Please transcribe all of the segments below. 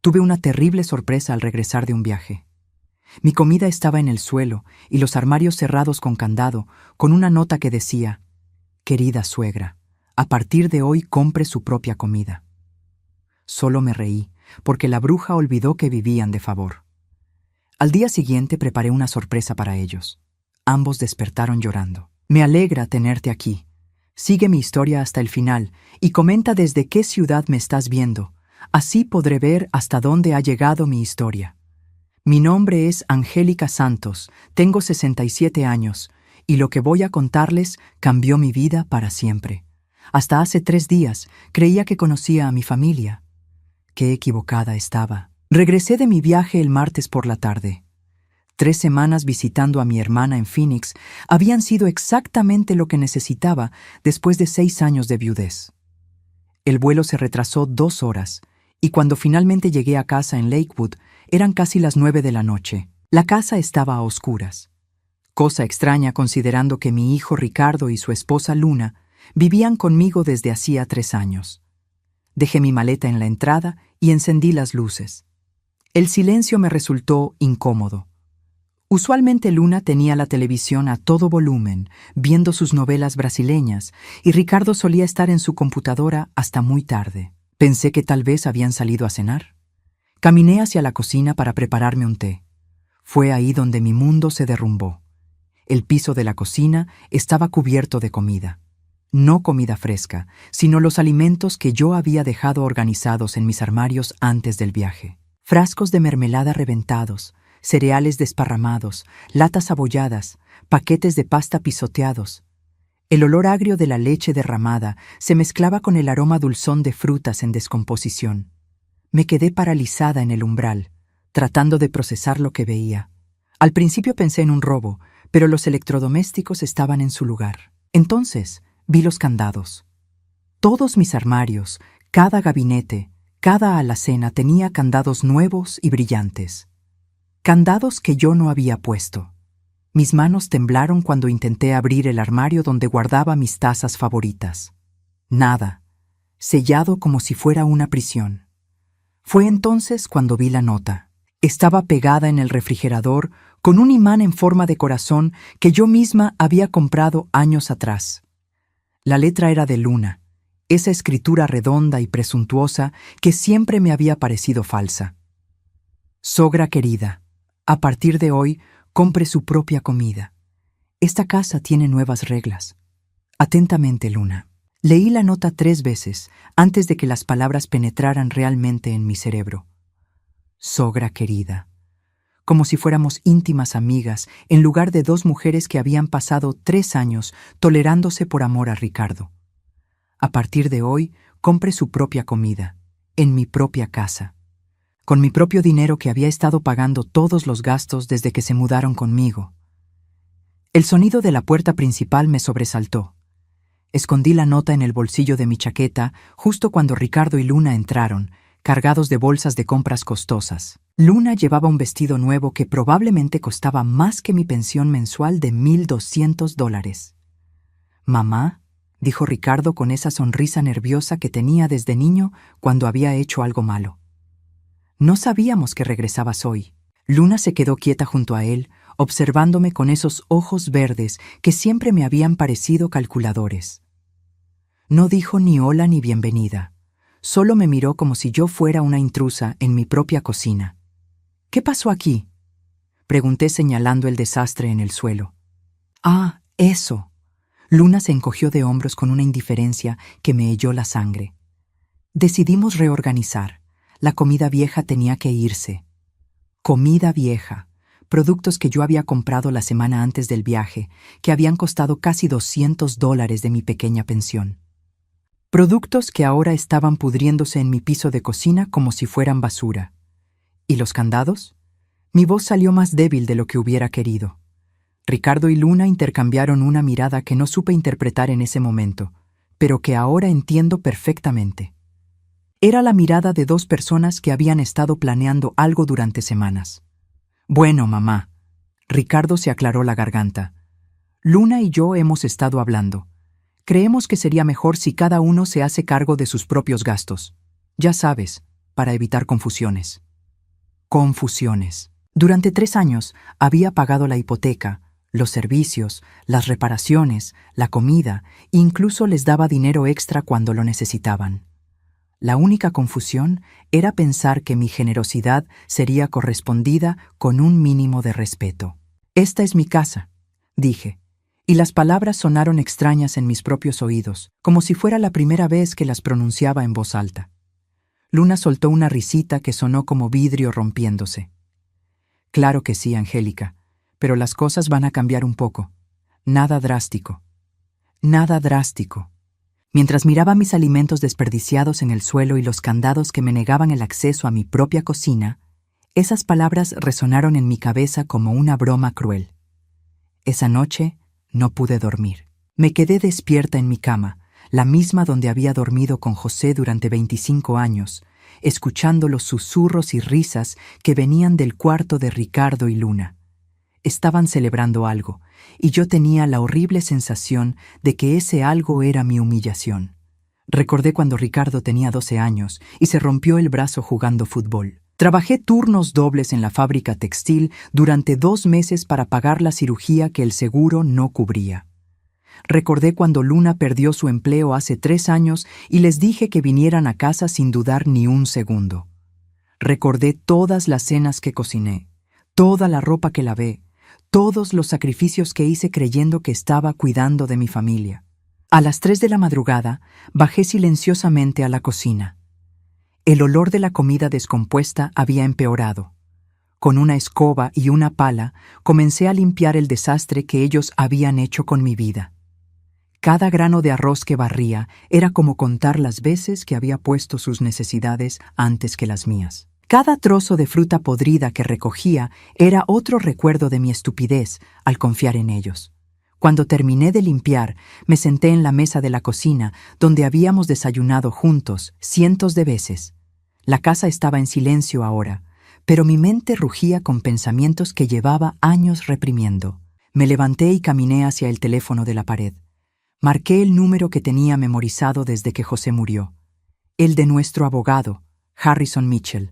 Tuve una terrible sorpresa al regresar de un viaje. Mi comida estaba en el suelo y los armarios cerrados con candado, con una nota que decía: «Querida suegra, a partir de hoy compre su propia comida». Solo me reí, porque la bruja olvidó que vivían de favor. Al día siguiente preparé una sorpresa para ellos. Ambos despertaron llorando. «Me alegra tenerte aquí. Sigue mi historia hasta el final y comenta desde qué ciudad me estás viendo. Así podré ver hasta dónde ha llegado mi historia. Mi nombre es Angélica Santos, tengo 67 años, y lo que voy a contarles cambió mi vida para siempre. Hasta hace 3 días creía que conocía a mi familia. Qué equivocada estaba. Regresé de mi viaje el martes por la tarde. 3 semanas visitando a mi hermana en Phoenix habían sido exactamente lo que necesitaba después de 6 años de viudez. El vuelo se retrasó 2 horas, y cuando finalmente llegué a casa en Lakewood, eran casi las 9 de la noche. La casa estaba a oscuras. Cosa extraña considerando que mi hijo Ricardo y su esposa Luna vivían conmigo desde hacía 3 años. Dejé mi maleta en la entrada y encendí las luces. El silencio me resultó incómodo. Usualmente Luna tenía la televisión a todo volumen, viendo sus novelas brasileñas, y Ricardo solía estar en su computadora hasta muy tarde. Pensé que tal vez habían salido a cenar. Caminé hacia la cocina para prepararme un té. Fue ahí donde mi mundo se derrumbó. El piso de la cocina estaba cubierto de comida. No comida fresca, sino los alimentos que yo había dejado organizados en mis armarios antes del viaje. Frascos de mermelada reventados, cereales desparramados, latas abolladas, paquetes de pasta pisoteados. El olor agrio de la leche derramada se mezclaba con el aroma dulzón de frutas en descomposición. Me quedé paralizada en el umbral, tratando de procesar lo que veía. Al principio pensé en un robo, pero los electrodomésticos estaban en su lugar. Entonces vi los candados. Todos mis armarios, cada gabinete, cada alacena tenía candados nuevos y brillantes. Candados que yo no había puesto. Mis manos temblaron cuando intenté abrir el armario donde guardaba mis tazas favoritas. Nada, sellado como si fuera una prisión. Fue entonces cuando vi la nota. Estaba pegada en el refrigerador con un imán en forma de corazón que yo misma había comprado años atrás. La letra era de Luna, esa escritura redonda y presuntuosa que siempre me había parecido falsa. Sogra querida, a partir de hoy, compre su propia comida. Esta casa tiene nuevas reglas. Atentamente, Luna. Leí la nota 3 veces antes de que las palabras penetraran realmente en mi cerebro. Sogra querida. Como si fuéramos íntimas amigas, en lugar de 2 mujeres que habían pasado 3 años tolerándose por amor a Ricardo. A partir de hoy, compre su propia comida, en mi propia casa. Con mi propio dinero que había estado pagando todos los gastos desde que se mudaron conmigo. El sonido de la puerta principal me sobresaltó. Escondí la nota en el bolsillo de mi chaqueta justo cuando Ricardo y Luna entraron, cargados de bolsas de compras costosas. Luna llevaba un vestido nuevo que probablemente costaba más que mi pensión mensual de $1,200. «Mamá», dijo Ricardo con esa sonrisa nerviosa que tenía desde niño cuando había hecho algo malo. «No sabíamos que regresabas hoy». Luna se quedó quieta junto a él, observándome con esos ojos verdes que siempre me habían parecido calculadores. No dijo ni hola ni bienvenida. Solo me miró como si yo fuera una intrusa en mi propia cocina. «¿Qué pasó aquí?», pregunté señalando el desastre en el suelo. «Ah, eso». Luna se encogió de hombros con una indiferencia que me heló la sangre. «Decidimos reorganizar. La comida vieja tenía que irse». Comida vieja. Productos que yo había comprado la semana antes del viaje, que habían costado casi $200 de mi pequeña pensión. Productos que ahora estaban pudriéndose en mi piso de cocina como si fueran basura. ¿Y los candados? Mi voz salió más débil de lo que hubiera querido. Ricardo y Luna intercambiaron una mirada que no supe interpretar en ese momento, pero que ahora entiendo perfectamente. Era la mirada de 2 personas que habían estado planeando algo durante semanas. «Bueno, mamá». Ricardo se aclaró la garganta. «Luna y yo hemos estado hablando. Creemos que sería mejor si cada uno se hace cargo de sus propios gastos. Ya sabes, para evitar confusiones. Confusiones. Durante 3 años había pagado la hipoteca, los servicios, las reparaciones, la comida, e incluso les daba dinero extra cuando lo necesitaban. La única confusión era pensar que mi generosidad sería correspondida con un mínimo de respeto. «Esta es mi casa», dije, y las palabras sonaron extrañas en mis propios oídos, como si fuera la primera vez que las pronunciaba en voz alta. Luna soltó una risita que sonó como vidrio rompiéndose. «Claro que sí, Angélica, pero las cosas van a cambiar un poco. Nada drástico. Nada drástico». Mientras miraba mis alimentos desperdiciados en el suelo y los candados que me negaban el acceso a mi propia cocina, esas palabras resonaron en mi cabeza como una broma cruel. Esa noche no pude dormir. Me quedé despierta en mi cama, la misma donde había dormido con José durante 25 años, escuchando los susurros y risas que venían del cuarto de Ricardo y Luna. Estaban celebrando algo, y yo tenía la horrible sensación de que ese algo era mi humillación. Recordé cuando Ricardo tenía 12 años y se rompió el brazo jugando fútbol. Trabajé turnos dobles en la fábrica textil durante 2 meses para pagar la cirugía que el seguro no cubría. Recordé cuando Luna perdió su empleo hace 3 años y les dije que vinieran a casa sin dudar ni un segundo. Recordé todas las cenas que cociné, toda la ropa que lavé, todos los sacrificios que hice creyendo que estaba cuidando de mi familia. A las 3 de la madrugada, bajé silenciosamente a la cocina. El olor de la comida descompuesta había empeorado. Con una escoba y una pala, comencé a limpiar el desastre que ellos habían hecho con mi vida. Cada grano de arroz que barría era como contar las veces que había puesto sus necesidades antes que las mías. Cada trozo de fruta podrida que recogía era otro recuerdo de mi estupidez al confiar en ellos. Cuando terminé de limpiar, me senté en la mesa de la cocina, donde habíamos desayunado juntos cientos de veces. La casa estaba en silencio ahora, pero mi mente rugía con pensamientos que llevaba años reprimiendo. Me levanté y caminé hacia el teléfono de la pared. Marqué el número que tenía memorizado desde que José murió. El de nuestro abogado, Harrison Mitchell.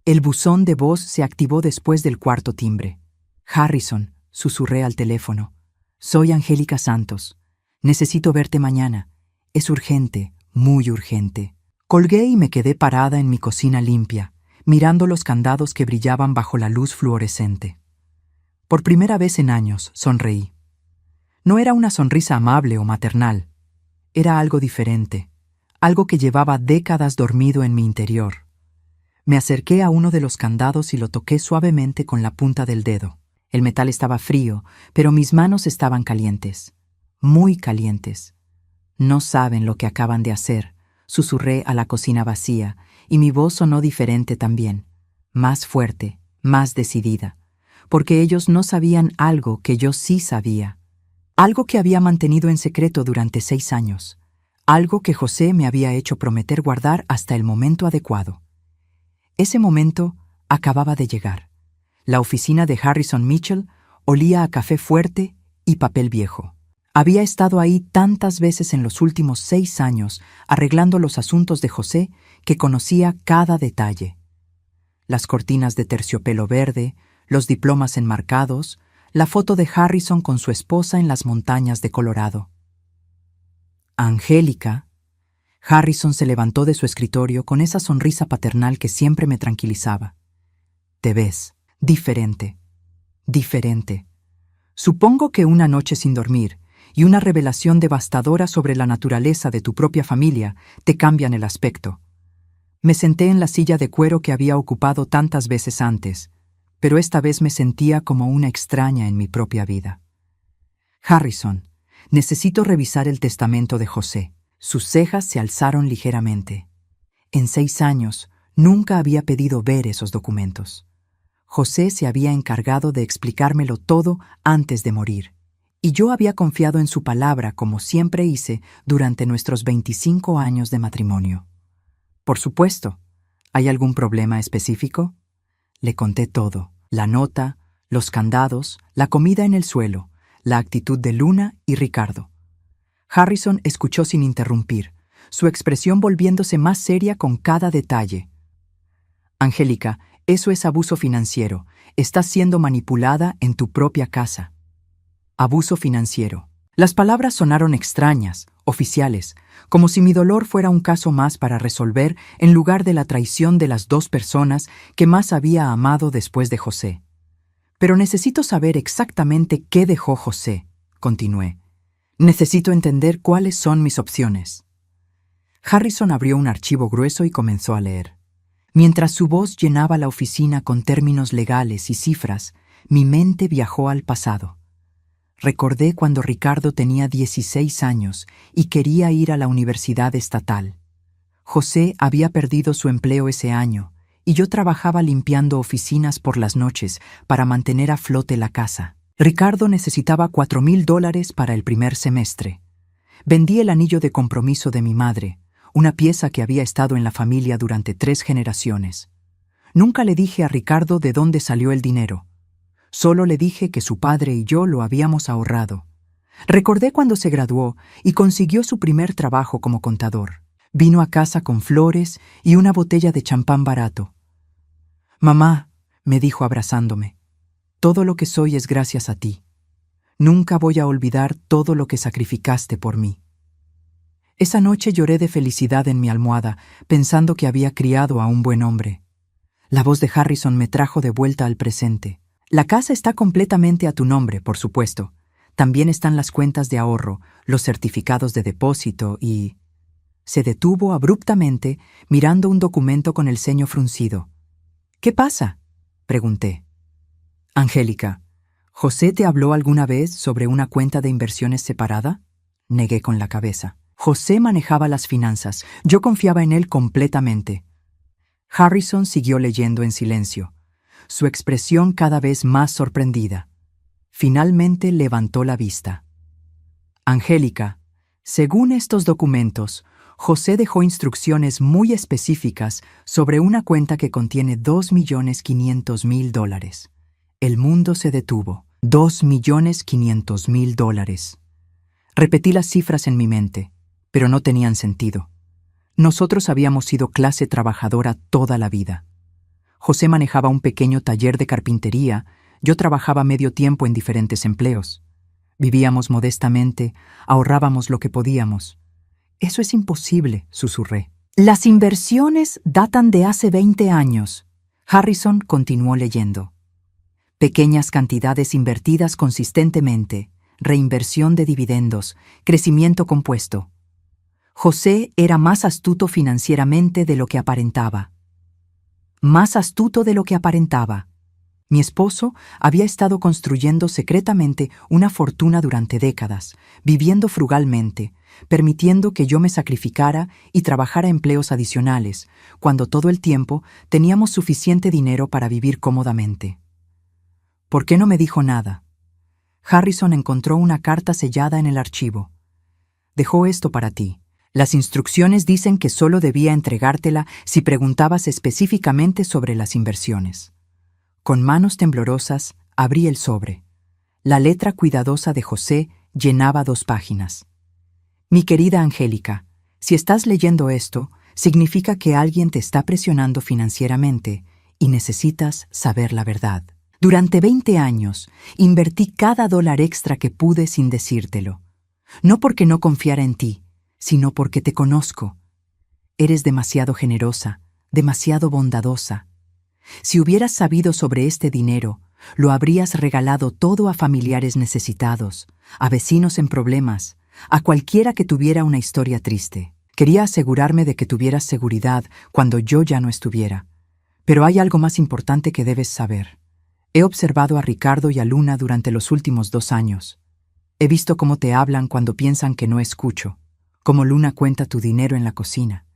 El buzón de voz se activó después del 4.º timbre. «Harrison», susurré al teléfono. «Soy Angélica Santos. Necesito verte mañana. Es urgente, muy urgente». Colgué y me quedé parada en mi cocina limpia, mirando los candados que brillaban bajo la luz fluorescente. Por primera vez en años sonreí. No era una sonrisa amable o maternal. Era algo diferente, algo que llevaba décadas dormido en mi interior. Me acerqué a uno de los candados y lo toqué suavemente con la punta del dedo. El metal estaba frío, pero mis manos estaban calientes. Muy calientes. «No saben lo que acaban de hacer», susurré a la cocina vacía, y mi voz sonó diferente también, más fuerte, más decidida, porque ellos no sabían algo que yo sí sabía. Algo que había mantenido en secreto durante 6 años. Algo que José me había hecho prometer guardar hasta el momento adecuado. Ese momento acababa de llegar. La oficina de Harrison Mitchell olía a café fuerte y papel viejo. Había estado ahí tantas veces en los últimos 6 años arreglando los asuntos de José que conocía cada detalle. Las cortinas de terciopelo verde, los diplomas enmarcados, la foto de Harrison con su esposa en las montañas de Colorado. «Angélica». Harrison se levantó de su escritorio con esa sonrisa paternal que siempre me tranquilizaba. «Te ves diferente, diferente. Supongo que una noche sin dormir y una revelación devastadora sobre la naturaleza de tu propia familia te cambian el aspecto». Me senté en la silla de cuero que había ocupado tantas veces antes, pero esta vez me sentía como una extraña en mi propia vida. «Harrison, necesito revisar el testamento de José». Sus cejas se alzaron ligeramente. En 6 años nunca había pedido ver esos documentos. José se había encargado de explicármelo todo antes de morir, y yo había confiado en su palabra como siempre hice durante nuestros 25 años de matrimonio. «Por supuesto. ¿Hay algún problema específico?». Le conté todo: la nota, los candados, la comida en el suelo, la actitud de Luna y Ricardo. Harrison escuchó sin interrumpir, su expresión volviéndose más seria con cada detalle. Angélica, eso es abuso financiero. Estás siendo manipulada en tu propia casa. Abuso financiero. Las palabras sonaron extrañas, oficiales, como si mi dolor fuera un caso más para resolver en lugar de la traición de las dos personas que más había amado después de José. Pero necesito saber exactamente qué dejó José, continué. Necesito entender cuáles son mis opciones. Harrison abrió un archivo grueso y comenzó a leer. Mientras su voz llenaba la oficina con términos legales y cifras, mi mente viajó al pasado. Recordé cuando Ricardo tenía 16 años y quería ir a la universidad estatal. José había perdido su empleo ese año y yo trabajaba limpiando oficinas por las noches para mantener a flote la casa. Ricardo necesitaba $4,000 para el primer semestre. Vendí el anillo de compromiso de mi madre, una pieza que había estado en la familia durante 3 generaciones. Nunca le dije a Ricardo de dónde salió el dinero. Solo le dije que su padre y yo lo habíamos ahorrado. Recordé cuando se graduó y consiguió su primer trabajo como contador. Vino a casa con flores y una botella de champán barato. «Mamá», me dijo abrazándome, «todo lo que soy es gracias a ti. Nunca voy a olvidar todo lo que sacrificaste por mí». Esa noche lloré de felicidad en mi almohada, pensando que había criado a un buen hombre. La voz de Harrison me trajo de vuelta al presente. La casa está completamente a tu nombre, por supuesto. También están las cuentas de ahorro, los certificados de depósito y... Se detuvo abruptamente, mirando un documento con el ceño fruncido. «¿Qué pasa?», pregunté. «Angélica, ¿José te habló alguna vez sobre una cuenta de inversiones separada?», negué con la cabeza. José manejaba las finanzas. Yo confiaba en él completamente. Harrison siguió leyendo en silencio, su expresión cada vez más sorprendida. Finalmente levantó la vista. «Angélica, según estos documentos, José dejó instrucciones muy específicas sobre una cuenta que contiene $2,500,000. El mundo se detuvo. $2,500,000. Repetí las cifras en mi mente, pero no tenían sentido. Nosotros habíamos sido clase trabajadora toda la vida. José manejaba un pequeño taller de carpintería, yo trabajaba medio tiempo en diferentes empleos. Vivíamos modestamente, ahorrábamos lo que podíamos. «Eso es imposible», susurré. «Las inversiones datan de hace 20 años», Harrison continuó leyendo. «Pequeñas cantidades invertidas consistentemente, reinversión de dividendos, crecimiento compuesto». José era más astuto financieramente de lo que aparentaba. Más astuto de lo que aparentaba. Mi esposo había estado construyendo secretamente una fortuna durante décadas, viviendo frugalmente, permitiendo que yo me sacrificara y trabajara empleos adicionales, cuando todo el tiempo teníamos suficiente dinero para vivir cómodamente. ¿Por qué no me dijo nada? Harrison encontró una carta sellada en el archivo. «Dejó esto para ti. Las instrucciones dicen que solo debía entregártela si preguntabas específicamente sobre las inversiones». Con manos temblorosas, abrí el sobre. La letra cuidadosa de José llenaba 2 páginas. «Mi querida Angélica, si estás leyendo esto, significa que alguien te está presionando financieramente y necesitas saber la verdad. Durante 20 años, invertí cada $1 extra que pude sin decírtelo. No porque no confiara en ti, sino porque te conozco. Eres demasiado generosa, demasiado bondadosa. Si hubieras sabido sobre este dinero, lo habrías regalado todo a familiares necesitados, a vecinos en problemas, a cualquiera que tuviera una historia triste. Quería asegurarme de que tuvieras seguridad cuando yo ya no estuviera. Pero hay algo más importante que debes saber. He observado a Ricardo y a Luna durante los últimos 2 años. He visto cómo te hablan cuando piensan que no escucho, cómo Luna cuenta tu dinero en la cocina,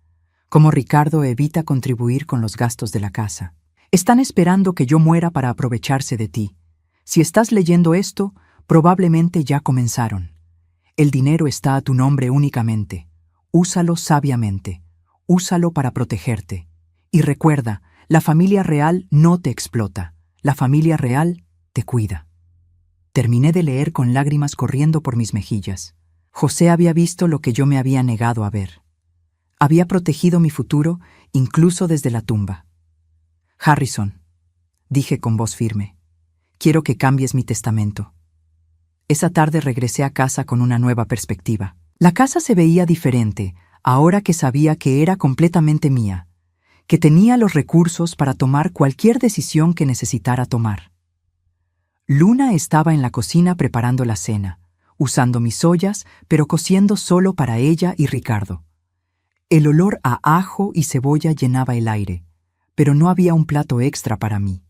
cómo Ricardo evita contribuir con los gastos de la casa. Están esperando que yo muera para aprovecharse de ti. Si estás leyendo esto, probablemente ya comenzaron. El dinero está a tu nombre únicamente. Úsalo sabiamente. Úsalo para protegerte. Y recuerda, la familia real no te explota. La familia real te cuida». Terminé de leer con lágrimas corriendo por mis mejillas. José había visto lo que yo me había negado a ver. Había protegido mi futuro incluso desde la tumba. Harrison, dije con voz firme, quiero que cambies mi testamento. Esa tarde regresé a casa con una nueva perspectiva. La casa se veía diferente, ahora que sabía que era completamente mía, que tenía los recursos para tomar cualquier decisión que necesitara tomar. Luna estaba en la cocina preparando la cena, usando mis ollas, pero cociendo solo para ella y Ricardo. El olor a ajo y cebolla llenaba el aire, pero no había un plato extra para mí.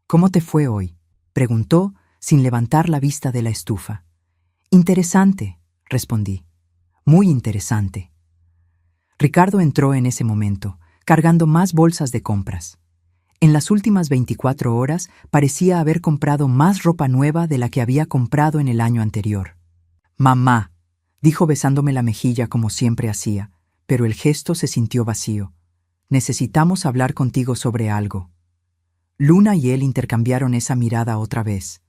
¿Cómo te fue hoy?, preguntó, sin levantar la vista de la estufa. Interesante, respondí. Muy interesante. Ricardo entró en ese momento, cargando más bolsas de compras. En las últimas 24 horas parecía haber comprado más ropa nueva de la que había comprado en el año anterior. «Mamá», dijo besándome la mejilla como siempre hacía, pero el gesto se sintió vacío. «Necesitamos hablar contigo sobre algo». Luna y él intercambiaron esa mirada otra vez.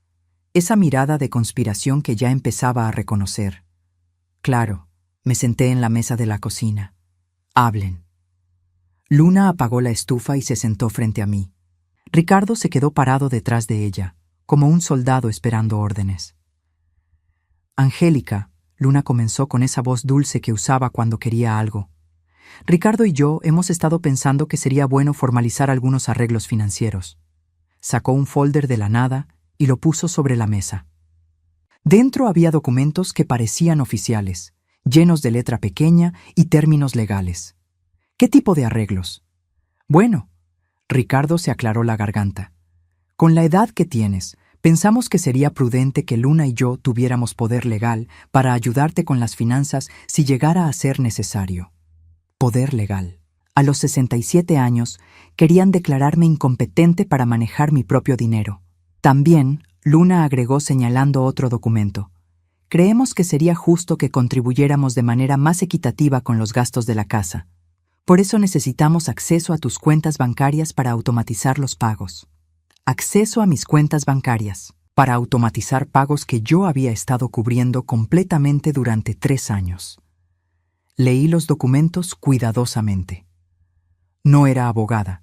Esa mirada de conspiración que ya empezaba a reconocer. Claro, me senté en la mesa de la cocina. «Hablen». Luna apagó la estufa y se sentó frente a mí. Ricardo se quedó parado detrás de ella, como un soldado esperando órdenes. «Angélica», Luna comenzó con esa voz dulce que usaba cuando quería algo. «Ricardo y yo hemos estado pensando que sería bueno formalizar algunos arreglos financieros». Sacó un folder de la nada y lo puso sobre la mesa. Dentro había documentos que parecían oficiales, llenos de letra pequeña y términos legales. ¿Qué tipo de arreglos? Bueno, Ricardo se aclaró la garganta. Con la edad que tienes, pensamos que sería prudente que Luna y yo tuviéramos poder legal para ayudarte con las finanzas si llegara a ser necesario. Poder legal. A los 67 años, querían declararme incompetente para manejar mi propio dinero. También, Luna agregó señalando otro documento. Creemos que sería justo que contribuyéramos de manera más equitativa con los gastos de la casa. Por eso necesitamos acceso a tus cuentas bancarias para automatizar los pagos. Acceso a mis cuentas bancarias, para automatizar pagos que yo había estado cubriendo completamente durante 3 años. Leí los documentos cuidadosamente. No era abogada,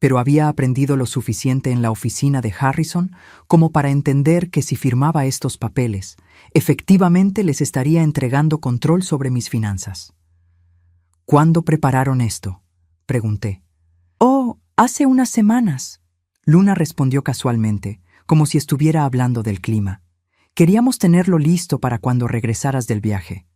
pero había aprendido lo suficiente en la oficina de Harrison como para entender que si firmaba estos papeles, efectivamente les estaría entregando control sobre mis finanzas. «¿Cuándo prepararon esto?», pregunté. «Oh, hace unas semanas», Luna respondió casualmente, como si estuviera hablando del clima. «Queríamos tenerlo listo para cuando regresaras del viaje.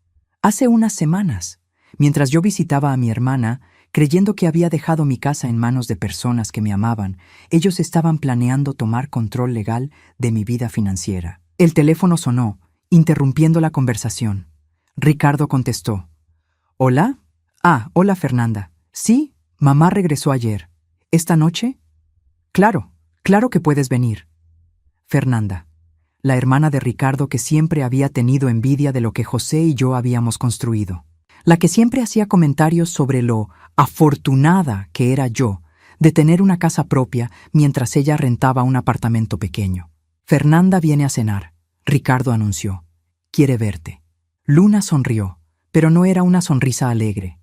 Hace unas semanas, mientras yo visitaba a mi hermana, creyendo que había dejado mi casa en manos de personas que me amaban, ellos estaban planeando tomar control legal de mi vida financiera». El teléfono sonó, interrumpiendo la conversación. Ricardo contestó. «¿Hola? Ah, hola Fernanda. Sí, mamá regresó ayer. ¿Esta noche?» «Claro, claro que puedes venir». Fernanda, la hermana de Ricardo que siempre había tenido envidia de lo que José y yo habíamos construido. La que siempre hacía comentarios sobre lo afortunada que era yo de tener una casa propia mientras ella rentaba un apartamento pequeño. «Fernanda viene a cenar», Ricardo anunció. «Quiere verte». Luna sonrió, pero no era una sonrisa alegre.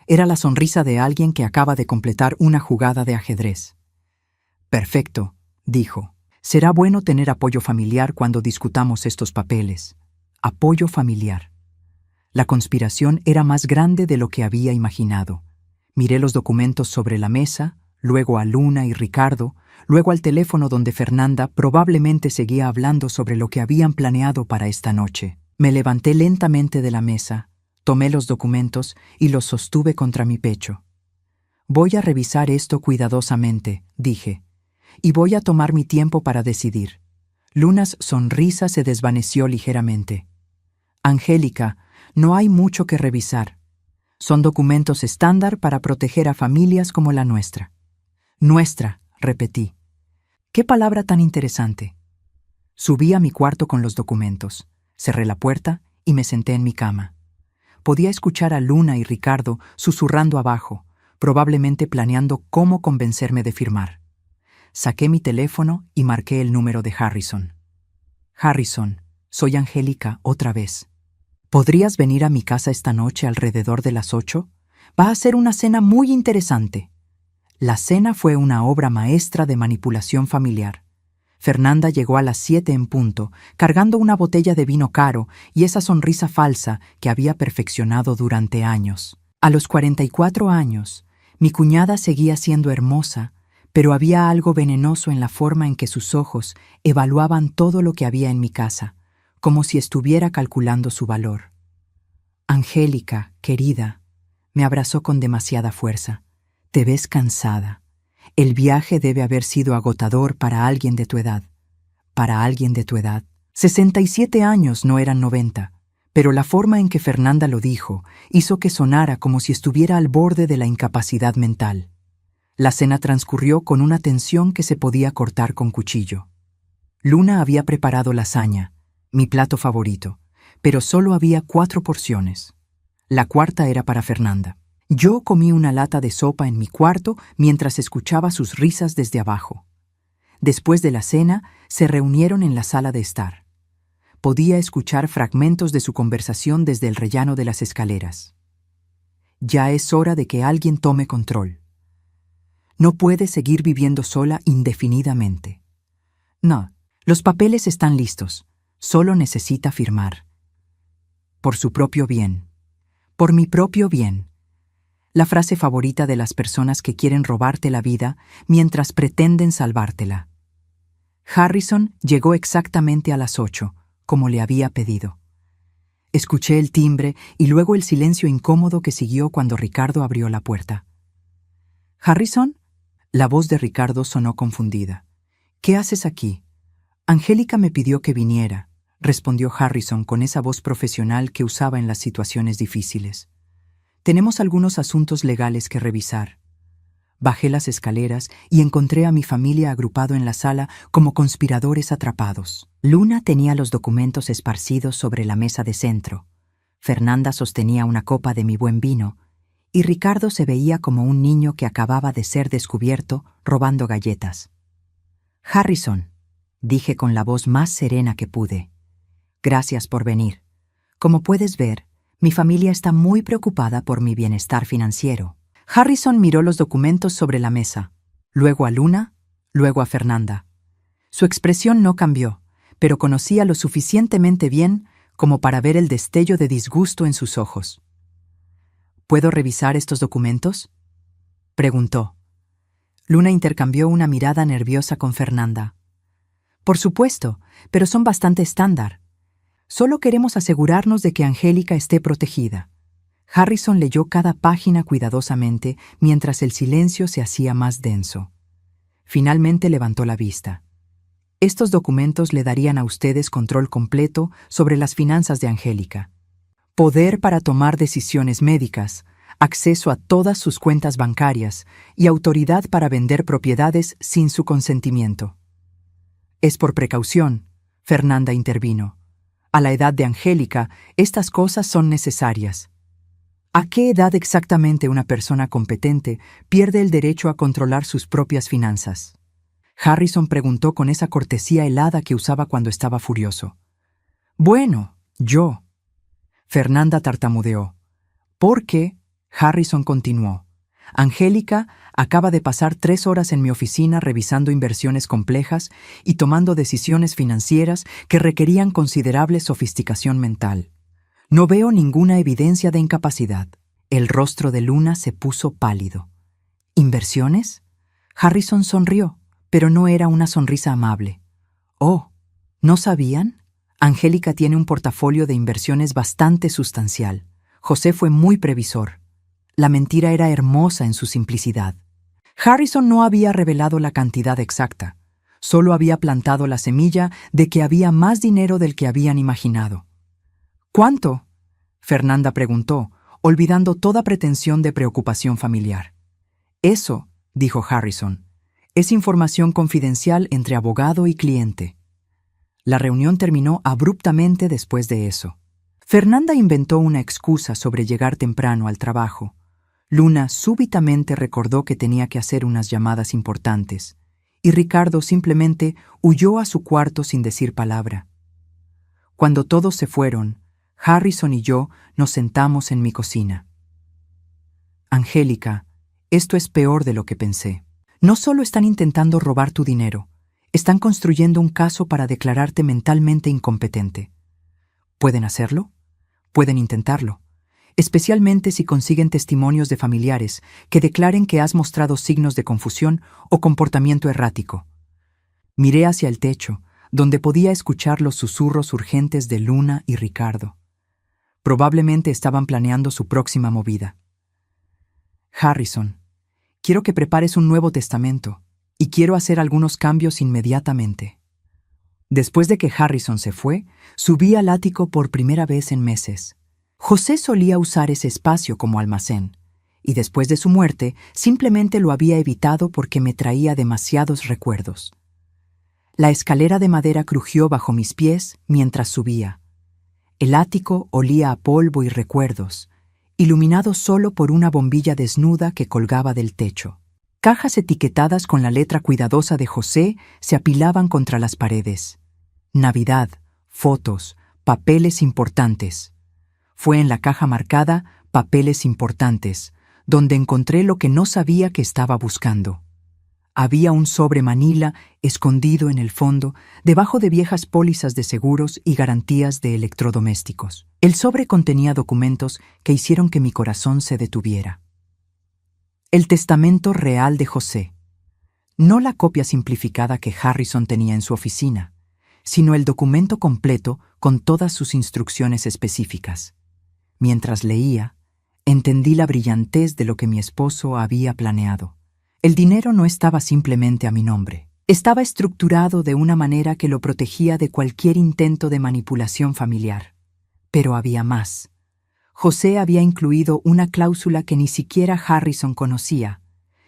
Era la sonrisa de alguien que acaba de completar una jugada de ajedrez. «Perfecto», dijo. «Será bueno tener apoyo familiar cuando discutamos estos papeles». Apoyo familiar. La conspiración era más grande de lo que había imaginado. Miré los documentos sobre la mesa, luego a Luna y Ricardo, luego al teléfono donde Fernanda probablemente seguía hablando sobre lo que habían planeado para esta noche. Me levanté lentamente de la mesa, tomé los documentos y los sostuve contra mi pecho. «Voy a revisar esto cuidadosamente», dije, «y voy a tomar mi tiempo para decidir». Luna's sonrisa se desvaneció ligeramente. «Angélica, no hay mucho que revisar. Son documentos estándar para proteger a familias como la nuestra». «Nuestra», repetí. «Qué palabra tan interesante». Subí a mi cuarto con los documentos, cerré la puerta y me senté en mi cama. Podía escuchar a Luna y Ricardo susurrando abajo, probablemente planeando cómo convencerme de firmar. Saqué mi teléfono y marqué el número de Harrison. «Harrison, soy Angélica otra vez. ¿Podrías venir a mi casa esta noche alrededor de las 8? Va a ser una cena muy interesante». La cena fue una obra maestra de manipulación familiar. Fernanda llegó a las 7 en punto, cargando una botella de vino caro y esa sonrisa falsa que había perfeccionado durante años. A los 44 años, mi cuñada seguía siendo hermosa, pero había algo venenoso en la forma en que sus ojos evaluaban todo lo que había en mi casa, como si estuviera calculando su valor. Angélica, querida, me abrazó con demasiada fuerza. Te ves cansada. El viaje debe haber sido agotador para alguien de tu edad. Para alguien de tu edad. 67 años no eran 90, pero la forma en que Fernanda lo dijo hizo que sonara como si estuviera al borde de la incapacidad mental. La cena transcurrió con una tensión que se podía cortar con cuchillo. Luna había preparado lasaña, mi plato favorito, pero solo había 4 porciones. La cuarta era para Fernanda. Yo comí una lata de sopa en mi cuarto mientras escuchaba sus risas desde abajo. Después de la cena, se reunieron en la sala de estar. Podía escuchar fragmentos de su conversación desde el rellano de las escaleras. Ya es hora de que alguien tome control. No puede seguir viviendo sola indefinidamente. No, los papeles están listos. Solo necesita firmar. Por su propio bien. Por mi propio bien. La frase favorita de las personas que quieren robarte la vida mientras pretenden salvártela. Harrison llegó exactamente a las 8, como le había pedido. Escuché el timbre y luego el silencio incómodo que siguió cuando Ricardo abrió la puerta. ¿Harrison? La voz de Ricardo sonó confundida. ¿Qué haces aquí? Angélica me pidió que viniera, respondió Harrison con esa voz profesional que usaba en las situaciones difíciles. Tenemos algunos asuntos legales que revisar. Bajé las escaleras y encontré a mi familia agrupado en la sala como conspiradores atrapados. Luna tenía los documentos esparcidos sobre la mesa de centro. Fernanda sostenía una copa de mi buen vino, y Ricardo se veía como un niño que acababa de ser descubierto robando galletas. Harrison, dije con la voz más serena que pude. Gracias por venir. Como puedes ver, mi familia está muy preocupada por mi bienestar financiero. Harrison miró los documentos sobre la mesa, luego a Luna, luego a Fernanda. Su expresión no cambió, pero conocía lo suficientemente bien como para ver el destello de disgusto en sus ojos. ¿Puedo revisar estos documentos?, preguntó. Luna intercambió una mirada nerviosa con Fernanda. Por supuesto, pero son bastante estándar. Solo queremos asegurarnos de que Angélica esté protegida. Harrison leyó cada página cuidadosamente mientras el silencio se hacía más denso. Finalmente levantó la vista. Estos documentos le darían a ustedes control completo sobre las finanzas de Angélica. Poder para tomar decisiones médicas, acceso a todas sus cuentas bancarias y autoridad para vender propiedades sin su consentimiento. Es por precaución, Fernanda intervino. A la edad de Angélica, estas cosas son necesarias. ¿A qué edad exactamente una persona competente pierde el derecho a controlar sus propias finanzas? Harrison preguntó con esa cortesía helada que usaba cuando estaba furioso. Bueno, yo. Fernanda tartamudeó. ¿Por qué? Harrison continuó. Angélica acaba de pasar 3 horas en mi oficina revisando inversiones complejas y tomando decisiones financieras que requerían considerable sofisticación mental. No veo ninguna evidencia de incapacidad. El rostro de Luna se puso pálido. ¿Inversiones? Harrison sonrió, pero no era una sonrisa amable. Oh, ¿no sabían? Angélica tiene un portafolio de inversiones bastante sustancial. José fue muy previsor. La mentira era hermosa en su simplicidad. Harrison no había revelado la cantidad exacta. Solo había plantado la semilla de que había más dinero del que habían imaginado. ¿Cuánto?, Fernanda preguntó, olvidando toda pretensión de preocupación familiar. Eso, dijo Harrison, es información confidencial entre abogado y cliente. La reunión terminó abruptamente después de eso. Fernanda inventó una excusa sobre llegar temprano al trabajo. Luna súbitamente recordó que tenía que hacer unas llamadas importantes, y Ricardo simplemente huyó a su cuarto sin decir palabra. Cuando todos se fueron, Harrison y yo nos sentamos en mi cocina. Angélica, Esto es peor de lo que pensé. No solo están intentando robar tu dinero, están construyendo un caso para declararte mentalmente incompetente. ¿Pueden hacerlo? Pueden intentarlo, especialmente si consiguen testimonios de familiares que declaren que has mostrado signos de confusión o comportamiento errático. Miré hacia el techo, donde podía escuchar los susurros urgentes de Luna y Ricardo. Probablemente estaban planeando su próxima movida. Harrison, quiero que prepares un nuevo testamento y quiero hacer algunos cambios inmediatamente. Después de que Harrison se fue, subí al ático por primera vez en meses. José solía usar ese espacio como almacén, y después de su muerte simplemente lo había evitado porque me traía demasiados recuerdos. La escalera de madera crujió bajo mis pies mientras subía. El ático olía a polvo y recuerdos, iluminado solo por una bombilla desnuda que colgaba del techo. Cajas etiquetadas con la letra cuidadosa de José se apilaban contra las paredes. Navidad, fotos, papeles importantes. Fue en la caja marcada Papeles importantes, donde encontré lo que no sabía que estaba buscando. Había un sobre manila escondido en el fondo, debajo de viejas pólizas de seguros y garantías de electrodomésticos. El sobre contenía documentos que hicieron que mi corazón se detuviera. El testamento real de José. No la copia simplificada que Harrison tenía en su oficina, sino el documento completo con todas sus instrucciones específicas. Mientras leía, entendí la brillantez de lo que mi esposo había planeado. El dinero no estaba simplemente a mi nombre. Estaba estructurado de una manera que lo protegía de cualquier intento de manipulación familiar. Pero había más. José había incluido una cláusula que ni siquiera Harrison conocía.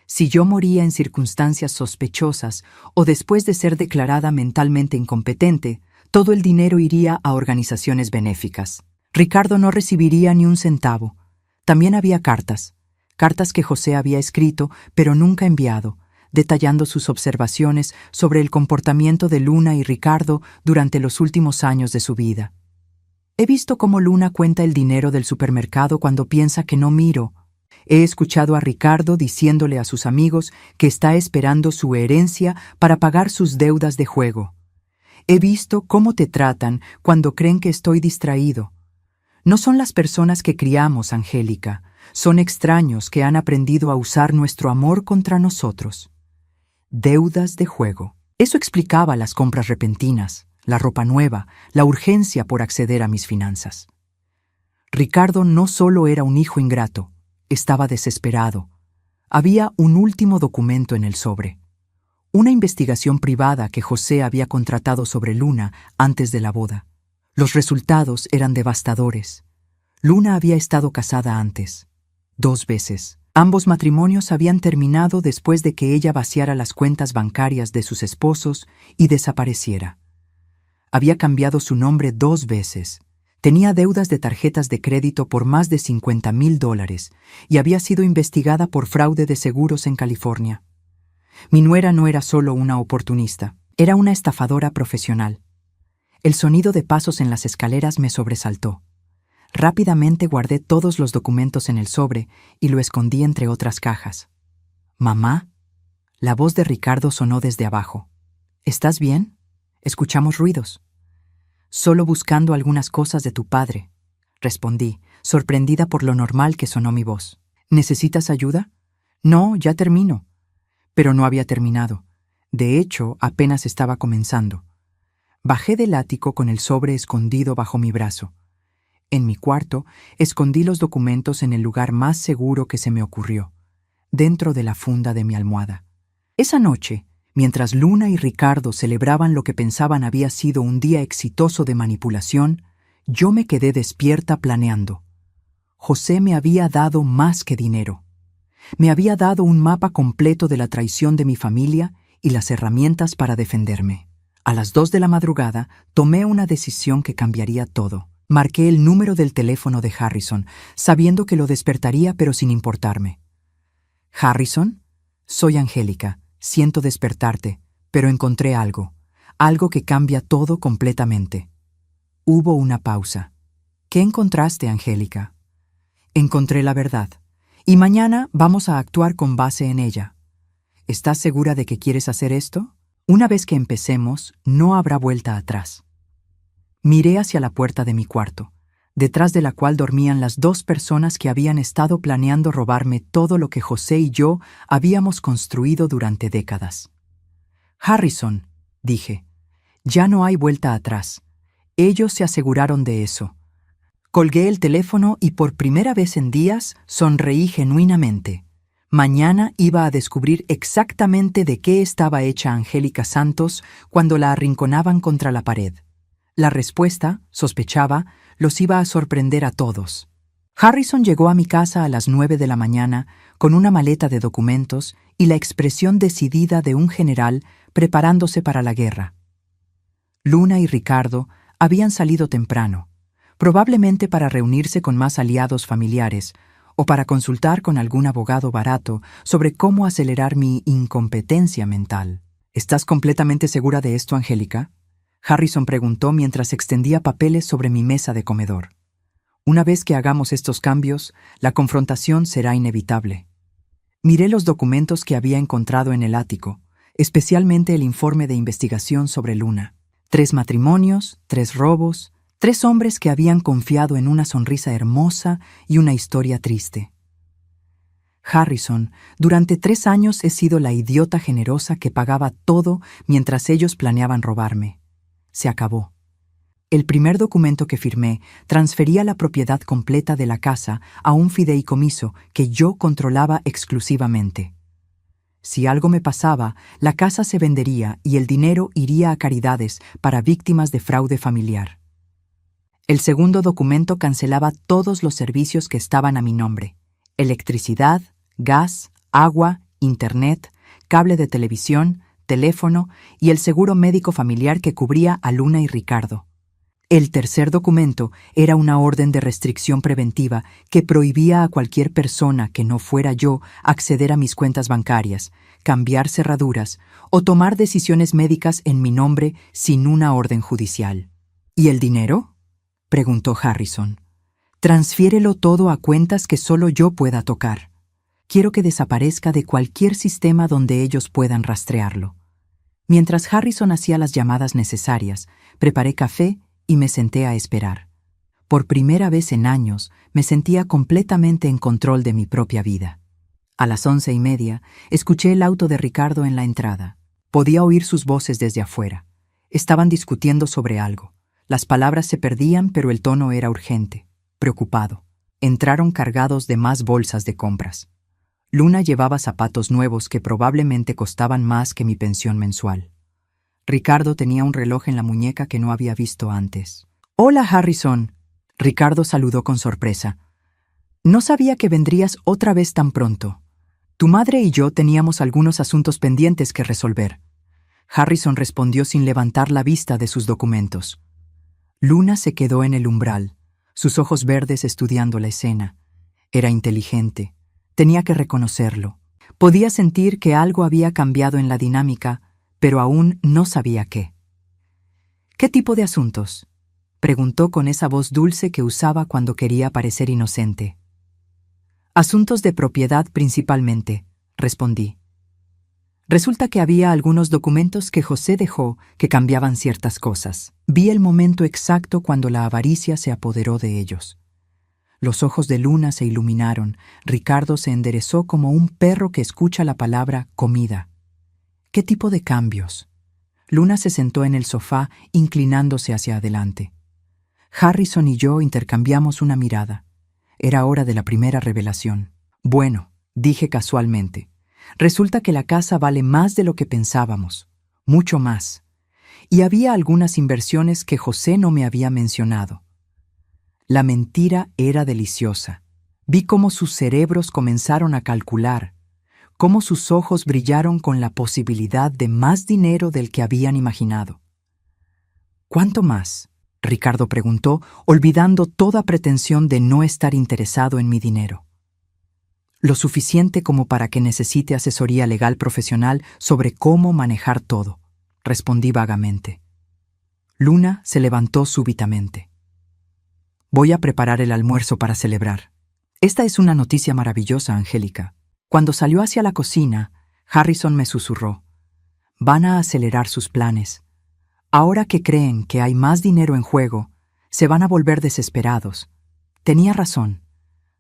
Si yo moría en circunstancias sospechosas o después de ser declarada mentalmente incompetente, todo el dinero iría a organizaciones benéficas. Ricardo no recibiría ni un centavo. También había cartas que José había escrito pero nunca enviado, detallando sus observaciones sobre el comportamiento de Luna y Ricardo durante los últimos años de su vida. He visto cómo Luna cuenta el dinero del supermercado cuando piensa que no miro. He escuchado a Ricardo diciéndole a sus amigos que está esperando su herencia para pagar sus deudas de juego. He visto cómo te tratan cuando creen que estoy distraído. No son las personas que criamos, Angélica, son extraños que han aprendido a usar nuestro amor contra nosotros. Deudas de juego. Eso explicaba las compras repentinas, la ropa nueva, la urgencia por acceder a mis finanzas. Ricardo no solo era un hijo ingrato, estaba desesperado. Había un último documento en el sobre. Una investigación privada que José había contratado sobre Luna antes de la boda. Los resultados eran devastadores. Luna había estado casada antes, 2 veces. Ambos matrimonios habían terminado después de que ella vaciara las cuentas bancarias de sus esposos y desapareciera. Había cambiado su nombre 2 veces. Tenía deudas de tarjetas de crédito por más de $50,000 y había sido investigada por fraude de seguros en California. Mi nuera no era solo una oportunista, era una estafadora profesional. El sonido de pasos en las escaleras me sobresaltó. Rápidamente guardé todos los documentos en el sobre y lo escondí entre otras cajas. «¿Mamá?» La voz de Ricardo sonó desde abajo. «¿Estás bien? Escuchamos ruidos». «Solo buscando algunas cosas de tu padre», respondí, sorprendida por lo normal que sonó mi voz. «¿Necesitas ayuda?» «No, ya termino». Pero no había terminado. De hecho, apenas estaba comenzando. Bajé del ático con el sobre escondido bajo mi brazo. En mi cuarto, escondí los documentos en el lugar más seguro que se me ocurrió, dentro de la funda de mi almohada. Esa noche, mientras Luna y Ricardo celebraban lo que pensaban había sido un día exitoso de manipulación, yo me quedé despierta planeando. José me había dado más que dinero. Me había dado un mapa completo de la traición de mi familia y las herramientas para defenderme. A las 2 de la madrugada, tomé una decisión que cambiaría todo. Marqué el número del teléfono de Harrison, sabiendo que lo despertaría pero sin importarme. «Harrison, soy Angélica. Siento despertarte, pero encontré algo que cambia todo completamente». Hubo una pausa. «¿Qué encontraste, Angélica?» «Encontré la verdad, Y mañana vamos a actuar con base en ella. ¿Estás segura de que quieres hacer esto? Una vez que empecemos, no habrá vuelta atrás. Miré hacia la puerta de mi cuarto, detrás de la cual dormían las 2 personas que habían estado planeando robarme todo lo que José y yo habíamos construido durante décadas. Harrison, dije, ya no hay vuelta atrás. Ellos se aseguraron de eso. Colgué el teléfono y por primera vez en días sonreí genuinamente. Mañana iba a descubrir exactamente de qué estaba hecha Angélica Santos cuando la arrinconaban contra la pared. La respuesta, sospechaba, los iba a sorprender a todos. Harrison llegó a mi casa a las 9 de la mañana con una maleta de documentos y la expresión decidida de un general preparándose para la guerra. Luna y Ricardo habían salido temprano, probablemente para reunirse con más aliados familiares o para consultar con algún abogado barato sobre cómo acelerar mi incompetencia mental. ¿Estás completamente segura de esto, Angélica?, Harrison preguntó mientras extendía papeles sobre mi mesa de comedor. Una vez que hagamos estos cambios, la confrontación será inevitable. Miré los documentos que había encontrado en el ático, especialmente el informe de investigación sobre Luna. 3 matrimonios, 3 robos, 3 hombres que habían confiado en una sonrisa hermosa y una historia triste. Harrison, durante 3 años he sido la idiota generosa que pagaba todo mientras ellos planeaban robarme. Se acabó. El primer documento que firmé transfería la propiedad completa de la casa a un fideicomiso que yo controlaba exclusivamente. Si algo me pasaba, la casa se vendería y el dinero iría a caridades para víctimas de fraude familiar. El segundo documento cancelaba todos los servicios que estaban a mi nombre: electricidad, gas, agua, internet, cable de televisión, teléfono y el seguro médico familiar que cubría a Luna y Ricardo. El tercer documento era una orden de restricción preventiva que prohibía a cualquier persona que no fuera yo acceder a mis cuentas bancarias, cambiar cerraduras o tomar decisiones médicas en mi nombre sin una orden judicial. ¿Y el dinero?, preguntó Harrison. Transfiérelo todo a cuentas que solo yo pueda tocar. Quiero que desaparezca de cualquier sistema donde ellos puedan rastrearlo. Mientras Harrison hacía las llamadas necesarias, preparé café y me senté a esperar. Por primera vez en años, me sentía completamente en control de mi propia vida. A las 11:30, escuché el auto de Ricardo en la entrada. Podía oír sus voces desde afuera. Estaban discutiendo sobre algo. Las palabras se perdían, pero el tono era urgente, preocupado. Entraron cargados de más bolsas de compras. Luna llevaba zapatos nuevos que probablemente costaban más que mi pensión mensual. Ricardo tenía un reloj en la muñeca que no había visto antes. «Hola, Harrison», Ricardo saludó con sorpresa. «No sabía que vendrías otra vez tan pronto. Tu madre y yo teníamos algunos asuntos pendientes que resolver». Harrison respondió sin levantar la vista de sus documentos. Luna se quedó en el umbral, sus ojos verdes estudiando la escena. Era inteligente. Tenía que reconocerlo. Podía sentir que algo había cambiado en la dinámica, pero aún no sabía qué. «¿Qué tipo de asuntos?», preguntó con esa voz dulce que usaba cuando quería parecer inocente. «Asuntos de propiedad principalmente», respondí. Resulta que había algunos documentos que José dejó que cambiaban ciertas cosas. Vi el momento exacto cuando la avaricia se apoderó de ellos. Los ojos de Luna se iluminaron. Ricardo se enderezó como un perro que escucha la palabra comida. ¿Qué tipo de cambios? Luna se sentó en el sofá, inclinándose hacia adelante. Harrison y yo intercambiamos una mirada. Era hora de la primera revelación. «Bueno», dije casualmente, «resulta que la casa vale más de lo que pensábamos, mucho más. Y había algunas inversiones que José no me había mencionado». La mentira era deliciosa. Vi cómo sus cerebros comenzaron a calcular, cómo sus ojos brillaron con la posibilidad de más dinero del que habían imaginado. «¿Cuánto más?», Ricardo preguntó, olvidando toda pretensión de no estar interesado en mi dinero. «Lo suficiente como para que necesite asesoría legal profesional sobre cómo manejar todo», respondí vagamente. Luna se levantó súbitamente. «Voy a preparar el almuerzo para celebrar. Esta es una noticia maravillosa, Angélica. Cuando salió hacia la cocina, Harrison me susurró: van a acelerar sus planes. Ahora que creen que hay más dinero en juego, se van a volver desesperados. Tenía razón.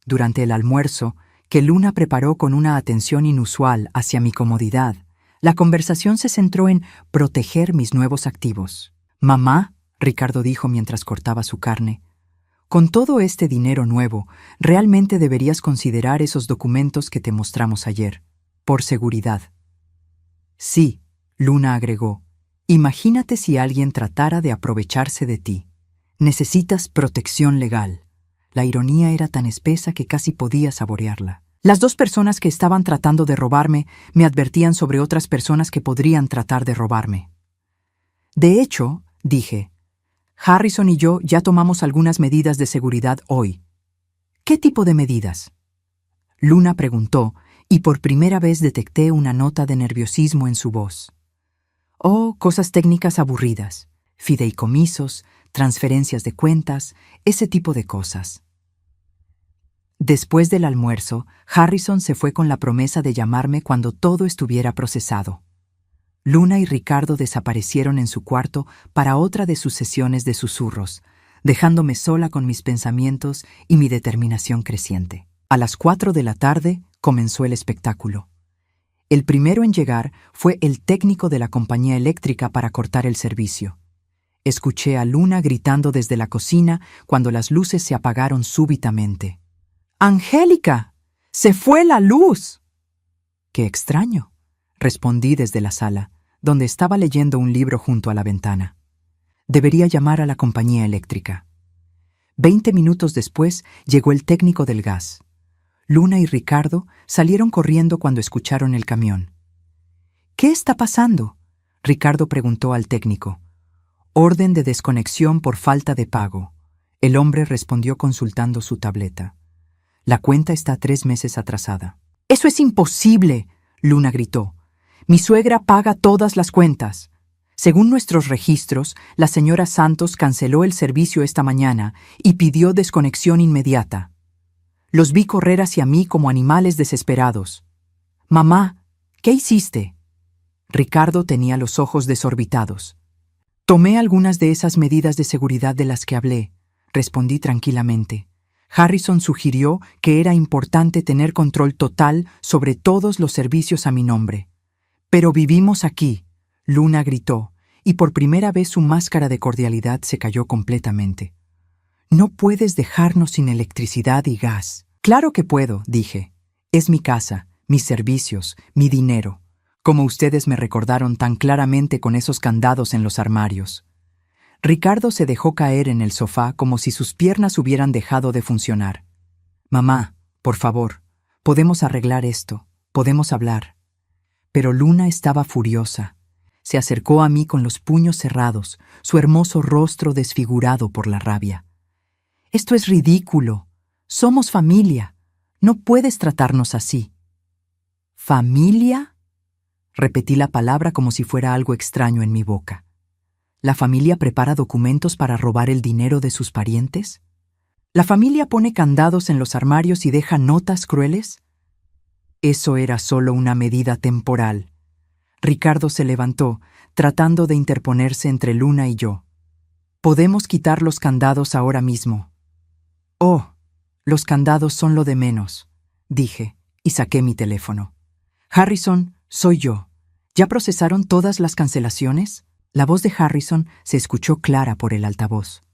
Durante el almuerzo, que Luna preparó con una atención inusual hacia mi comodidad, la conversación se centró en proteger mis nuevos activos. Mamá, Ricardo dijo mientras cortaba su carne, con todo este dinero nuevo, realmente deberías considerar esos documentos que te mostramos ayer, por seguridad. Sí, Luna agregó, imagínate si alguien tratara de aprovecharse de ti. Necesitas protección legal. La ironía era tan espesa que casi podía saborearla. Las dos personas que estaban tratando de robarme me advertían sobre otras personas que podrían tratar de robarme. De hecho, dije, Harrison y yo ya tomamos algunas medidas de seguridad hoy. ¿Qué tipo de medidas? Luna preguntó, y por primera vez detecté una nota de nerviosismo en su voz. Oh, cosas técnicas aburridas, fideicomisos, transferencias de cuentas, ese tipo de cosas. Después del almuerzo, Harrison se fue con la promesa de llamarme cuando todo estuviera procesado. Luna y Ricardo desaparecieron en su cuarto para otra de sus sesiones de susurros, dejándome sola con mis pensamientos y mi determinación creciente. A las 4 de la tarde comenzó el espectáculo. El primero en llegar fue el técnico de la compañía eléctrica para cortar el servicio. Escuché a Luna gritando desde la cocina cuando las luces se apagaron súbitamente. ¡Angélica! ¡Se fue la luz! ¡Qué extraño!, respondí desde la sala, donde estaba leyendo un libro junto a la ventana. Debería llamar a la compañía eléctrica. 20 minutos después llegó el técnico del gas. Luna y Ricardo salieron corriendo cuando escucharon el camión. ¿Qué está pasando?, Ricardo preguntó al técnico. Orden de desconexión por falta de pago. El hombre respondió consultando su tableta. La cuenta está 3 meses atrasada. ¡Eso es imposible!, Luna gritó. Mi suegra paga todas las cuentas. Según nuestros registros, la señora Santos canceló el servicio esta mañana y pidió desconexión inmediata. Los vi correr hacia mí como animales desesperados. Mamá, ¿qué hiciste? Ricardo tenía los ojos desorbitados. Tomé algunas de esas medidas de seguridad de las que hablé, respondí tranquilamente. Harrison sugirió que era importante tener control total sobre todos los servicios a mi nombre. Pero vivimos aquí, Luna gritó, y por primera vez su máscara de cordialidad se cayó completamente. No puedes dejarnos sin electricidad y gas. Claro que puedo, dije. Es mi casa, mis servicios, mi dinero, como ustedes me recordaron tan claramente con esos candados en los armarios. Ricardo se dejó caer en el sofá como si sus piernas hubieran dejado de funcionar. Mamá, por favor, podemos arreglar esto, podemos hablar. Pero Luna estaba furiosa. Se acercó a mí con los puños cerrados, su hermoso rostro desfigurado por la rabia. Esto es ridículo. Somos familia. No puedes tratarnos así. ¿Familia? Repetí la palabra como si fuera algo extraño en mi boca. ¿La familia prepara documentos para robar el dinero de sus parientes? ¿La familia pone candados en los armarios y deja notas crueles? Eso era solo una medida temporal. Ricardo se levantó, tratando de interponerse entre Luna y yo. Podemos quitar los candados ahora mismo. Oh, los candados son lo de menos, dije, y saqué mi teléfono. Harrison, soy yo. ¿Ya procesaron todas las cancelaciones? La voz de Harrison se escuchó clara por el altavoz.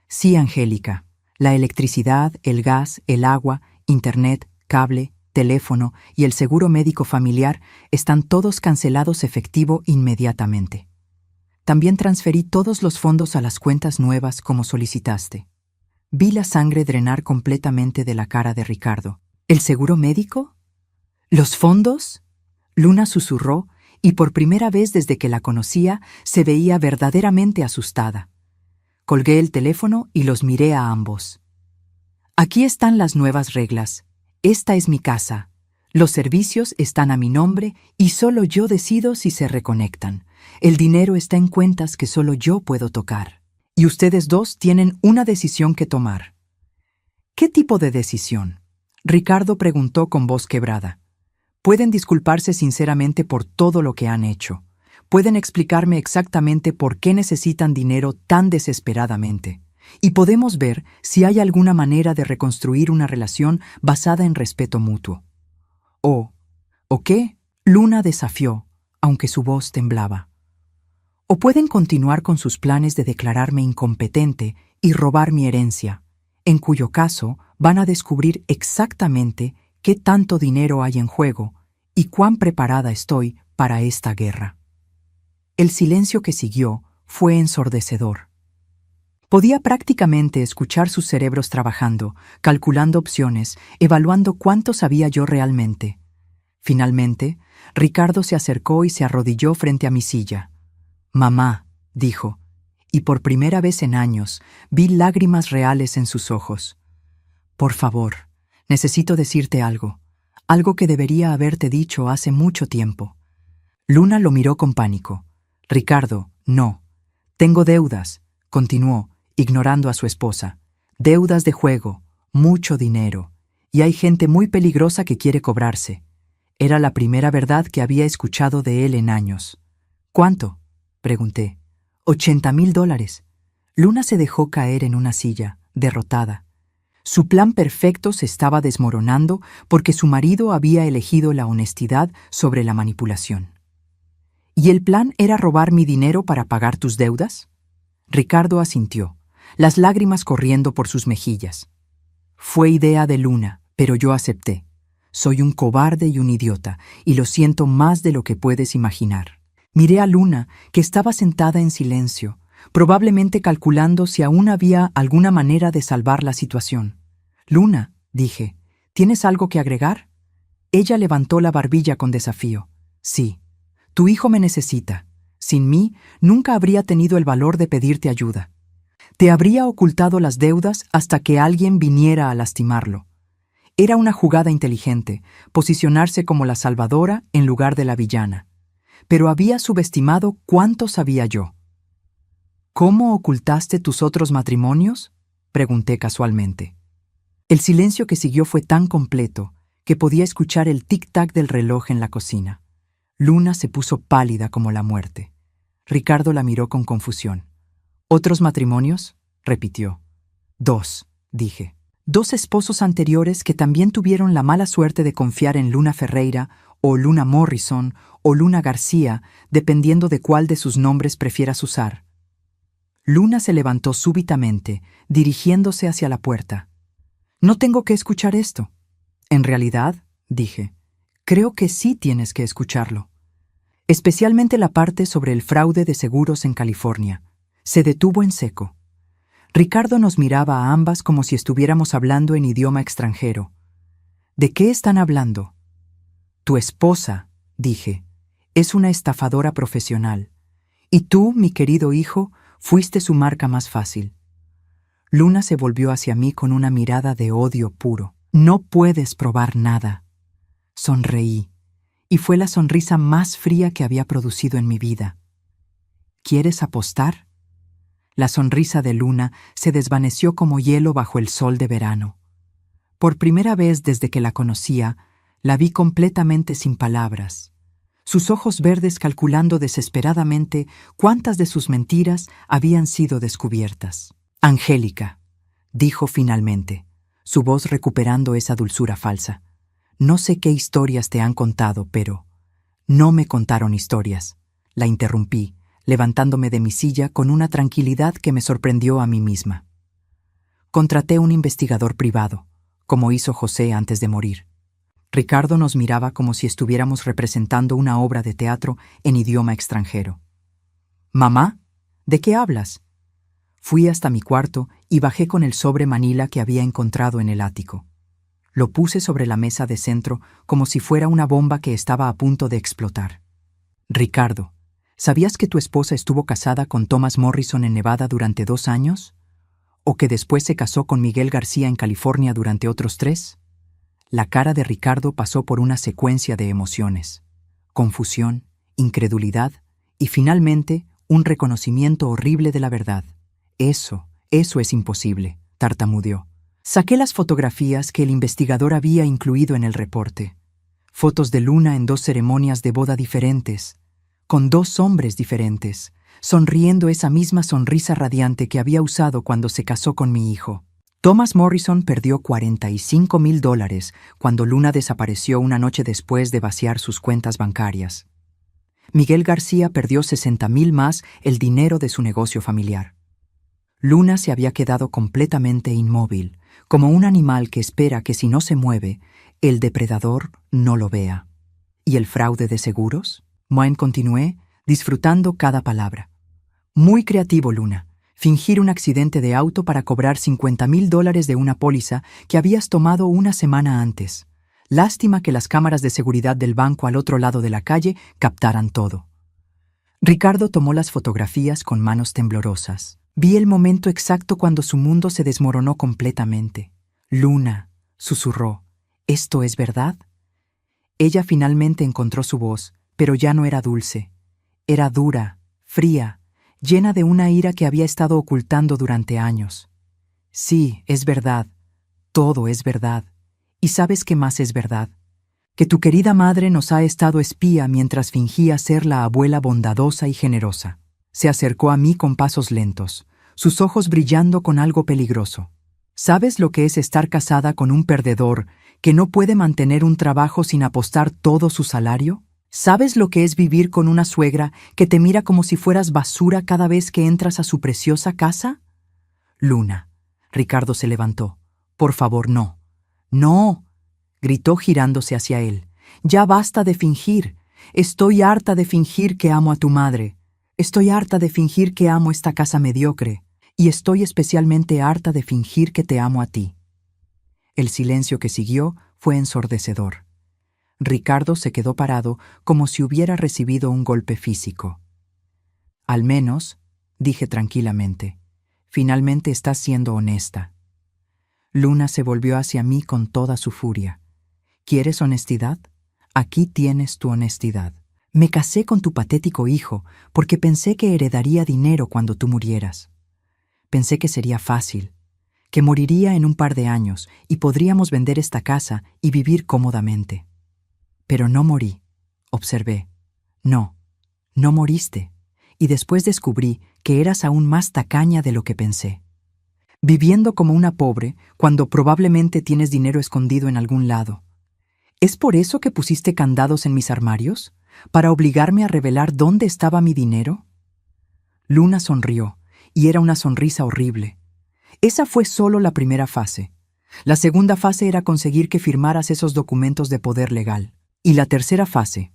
Sí, Angélica. La electricidad, el gas, el agua, internet, cable, teléfono y el seguro médico familiar están todos cancelados efectivo inmediatamente. También transferí todos los fondos a las cuentas nuevas como solicitaste. Vi la sangre drenar completamente de la cara de Ricardo. ¿El seguro médico? ¿Los fondos? Luna susurró, y por primera vez desde que la conocía se veía verdaderamente asustada. Colgué el teléfono y los miré a ambos. Aquí están las nuevas reglas. Esta es mi casa. Los servicios están a mi nombre y solo yo decido si se reconectan. El dinero está en cuentas que solo yo puedo tocar. Y ustedes dos tienen una decisión que tomar. ¿Qué tipo de decisión? Ricardo preguntó con voz quebrada. Pueden disculparse sinceramente por todo lo que han hecho. Pueden explicarme exactamente por qué necesitan dinero tan desesperadamente. Y podemos ver si hay alguna manera de reconstruir una relación basada en respeto mutuo. ¿O qué? Luna desafió, aunque su voz temblaba. O pueden continuar con sus planes de declararme incompetente y robar mi herencia, en cuyo caso van a descubrir exactamente qué tanto dinero hay en juego y cuán preparada estoy para esta guerra. El silencio que siguió fue ensordecedor. Podía prácticamente escuchar sus cerebros trabajando, calculando opciones, evaluando cuánto sabía yo realmente. Finalmente, Ricardo se acercó y se arrodilló frente a mi silla. «Mamá», dijo, y por primera vez en años vi lágrimas reales en sus ojos. «Por favor, necesito decirte algo que debería haberte dicho hace mucho tiempo». Luna lo miró con pánico. «Ricardo, no. Tengo deudas», continuó, ignorando a su esposa. «Deudas de juego, mucho dinero, y hay gente muy peligrosa que quiere cobrarse». Era la primera verdad que había escuchado de él en años. «¿Cuánto?», pregunté. $80,000. Luna se dejó caer en una silla, derrotada. Su plan perfecto se estaba desmoronando porque su marido había elegido la honestidad sobre la manipulación. ¿Y el plan era robar mi dinero para pagar tus deudas? Ricardo asintió, las lágrimas corriendo por sus mejillas. Fue idea de Luna, pero yo acepté. Soy un cobarde y un idiota, y lo siento más de lo que puedes imaginar. Miré a Luna, que estaba sentada en silencio, probablemente calculando si aún había alguna manera de salvar la situación. «Luna», dije, «¿tienes algo que agregar?» Ella levantó la barbilla con desafío. «Sí, tu hijo me necesita. Sin mí, nunca habría tenido el valor de pedirte ayuda. Te habría ocultado las deudas hasta que alguien viniera a lastimarlo». Era una jugada inteligente, posicionarse como la salvadora en lugar de la villana. Pero había subestimado cuánto sabía yo. «¿Cómo ocultaste tus otros matrimonios?», pregunté casualmente. El silencio que siguió fue tan completo que podía escuchar el tic-tac del reloj en la cocina. Luna se puso pálida como la muerte. Ricardo la miró con confusión. «¿Otros matrimonios?», repitió. «2», dije. «2 esposos anteriores que también tuvieron la mala suerte de confiar en Luna Ferreira o Luna Morrison o Luna García, dependiendo de cuál de sus nombres prefieras usar». Luna se levantó súbitamente, dirigiéndose hacia la puerta. «No tengo que escuchar esto». «En realidad», dije, «creo que sí tienes que escucharlo. Especialmente la parte sobre el fraude de seguros en California». Se detuvo en seco. Ricardo nos miraba a ambas como si estuviéramos hablando en idioma extranjero. «¿De qué están hablando?» «Tu esposa», dije, «es una estafadora profesional. Y tú, mi querido hijo, fuiste su marca más fácil». Luna se volvió hacia mí con una mirada de odio puro. «No puedes probar nada». Sonreí, y fue la sonrisa más fría que había producido en mi vida. «¿Quieres apostar?» La sonrisa de Luna se desvaneció como hielo bajo el sol de verano. Por primera vez desde que la conocía, la vi completamente sin palabras. Sus ojos verdes calculando desesperadamente cuántas de sus mentiras habían sido descubiertas. «Angélica», dijo finalmente, su voz recuperando esa dulzura falsa. «No sé qué historias te han contado, pero...» «No me contaron historias», la interrumpí, levantándome de mi silla con una tranquilidad que me sorprendió a mí misma. «Contraté un investigador privado, como hizo José antes de morir». Ricardo nos miraba como si estuviéramos representando una obra de teatro en idioma extranjero. «¿Mamá? ¿De qué hablas?» Fui hasta mi cuarto y bajé con el sobre manila que había encontrado en el ático. Lo puse sobre la mesa de centro como si fuera una bomba que estaba a punto de explotar. «Ricardo, ¿sabías que tu esposa estuvo casada con Thomas Morrison en Nevada durante 2 años? ¿O que después se casó con Miguel García en California durante otros 3? La cara de Ricardo pasó por una secuencia de emociones. Confusión, incredulidad y finalmente un reconocimiento horrible de la verdad. Eso es imposible», tartamudeó. Saqué las fotografías que el investigador había incluido en el reporte. Fotos de Luna en 2 ceremonias de boda diferentes, con 2 hombres diferentes, sonriendo esa misma sonrisa radiante que había usado cuando se casó con mi hijo. Thomas Morrison perdió $45,000 cuando Luna desapareció una noche después de vaciar sus cuentas bancarias. Miguel García perdió $60,000 más el dinero de su negocio familiar. Luna se había quedado completamente inmóvil, como un animal que espera que si no se mueve, el depredador no lo vea. ¿Y el fraude de seguros? Continué, disfrutando cada palabra. Muy creativo, Luna. Fingir un accidente de auto para cobrar $50,000 de una póliza que habías tomado una semana antes. Lástima que las cámaras de seguridad del banco al otro lado de la calle captaran todo. Ricardo tomó las fotografías con manos temblorosas. Vi el momento exacto cuando su mundo se desmoronó completamente. Luna, susurró, ¿esto es verdad? Ella finalmente encontró su voz, pero ya no era dulce. Era dura, fría, llena de una ira que había estado ocultando durante años. Sí, es verdad. Todo es verdad. ¿Y sabes qué más es verdad? Que tu querida madre nos ha estado espía mientras fingía ser la abuela bondadosa y generosa. Se acercó a mí con pasos lentos, sus ojos brillando con algo peligroso. ¿Sabes lo que es estar casada con un perdedor que no puede mantener un trabajo sin apostar todo su salario? ¿Sabes lo que es vivir con una suegra que te mira como si fueras basura cada vez que entras a su preciosa casa? Luna. Ricardo se levantó. Por favor, no. ¡No! Gritó girándose hacia él. Ya basta de fingir. Estoy harta de fingir que amo a tu madre. Estoy harta de fingir que amo esta casa mediocre. Y estoy especialmente harta de fingir que te amo a ti. El silencio que siguió fue ensordecedor. Ricardo se quedó parado como si hubiera recibido un golpe físico. Al menos, dije tranquilamente, finalmente estás siendo honesta. Luna se volvió hacia mí con toda su furia. ¿Quieres honestidad? Aquí tienes tu honestidad. Me casé con tu patético hijo porque pensé que heredaría dinero cuando tú murieras. Pensé que sería fácil, que moriría en un par de años y podríamos vender esta casa y vivir cómodamente. Pero no morí, observé. No, no moriste. Y después descubrí que eras aún más tacaña de lo que pensé. Viviendo como una pobre cuando probablemente tienes dinero escondido en algún lado. ¿Es por eso que pusiste candados en mis armarios? ¿Para obligarme a revelar dónde estaba mi dinero? Luna sonrió, y era una sonrisa horrible. Esa fue solo la primera fase. La segunda fase era conseguir que firmaras esos documentos de poder legal. Y la tercera fase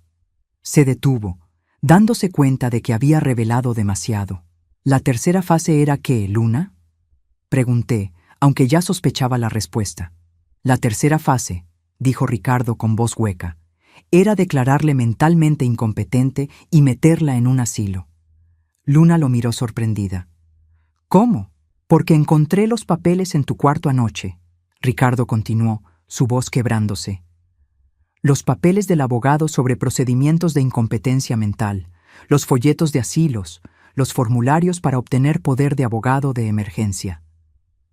se detuvo, dándose cuenta de que había revelado demasiado. ¿La tercera fase era qué, Luna? Pregunté, aunque ya sospechaba la respuesta. La tercera fase, dijo Ricardo con voz hueca, era declararle mentalmente incompetente y meterla en un asilo. Luna lo miró sorprendida. ¿Cómo? Porque encontré los papeles en tu cuarto anoche. Ricardo continuó, su voz quebrándose. Los papeles del abogado sobre procedimientos de incompetencia mental, los folletos de asilos, los formularios para obtener poder de abogado de emergencia.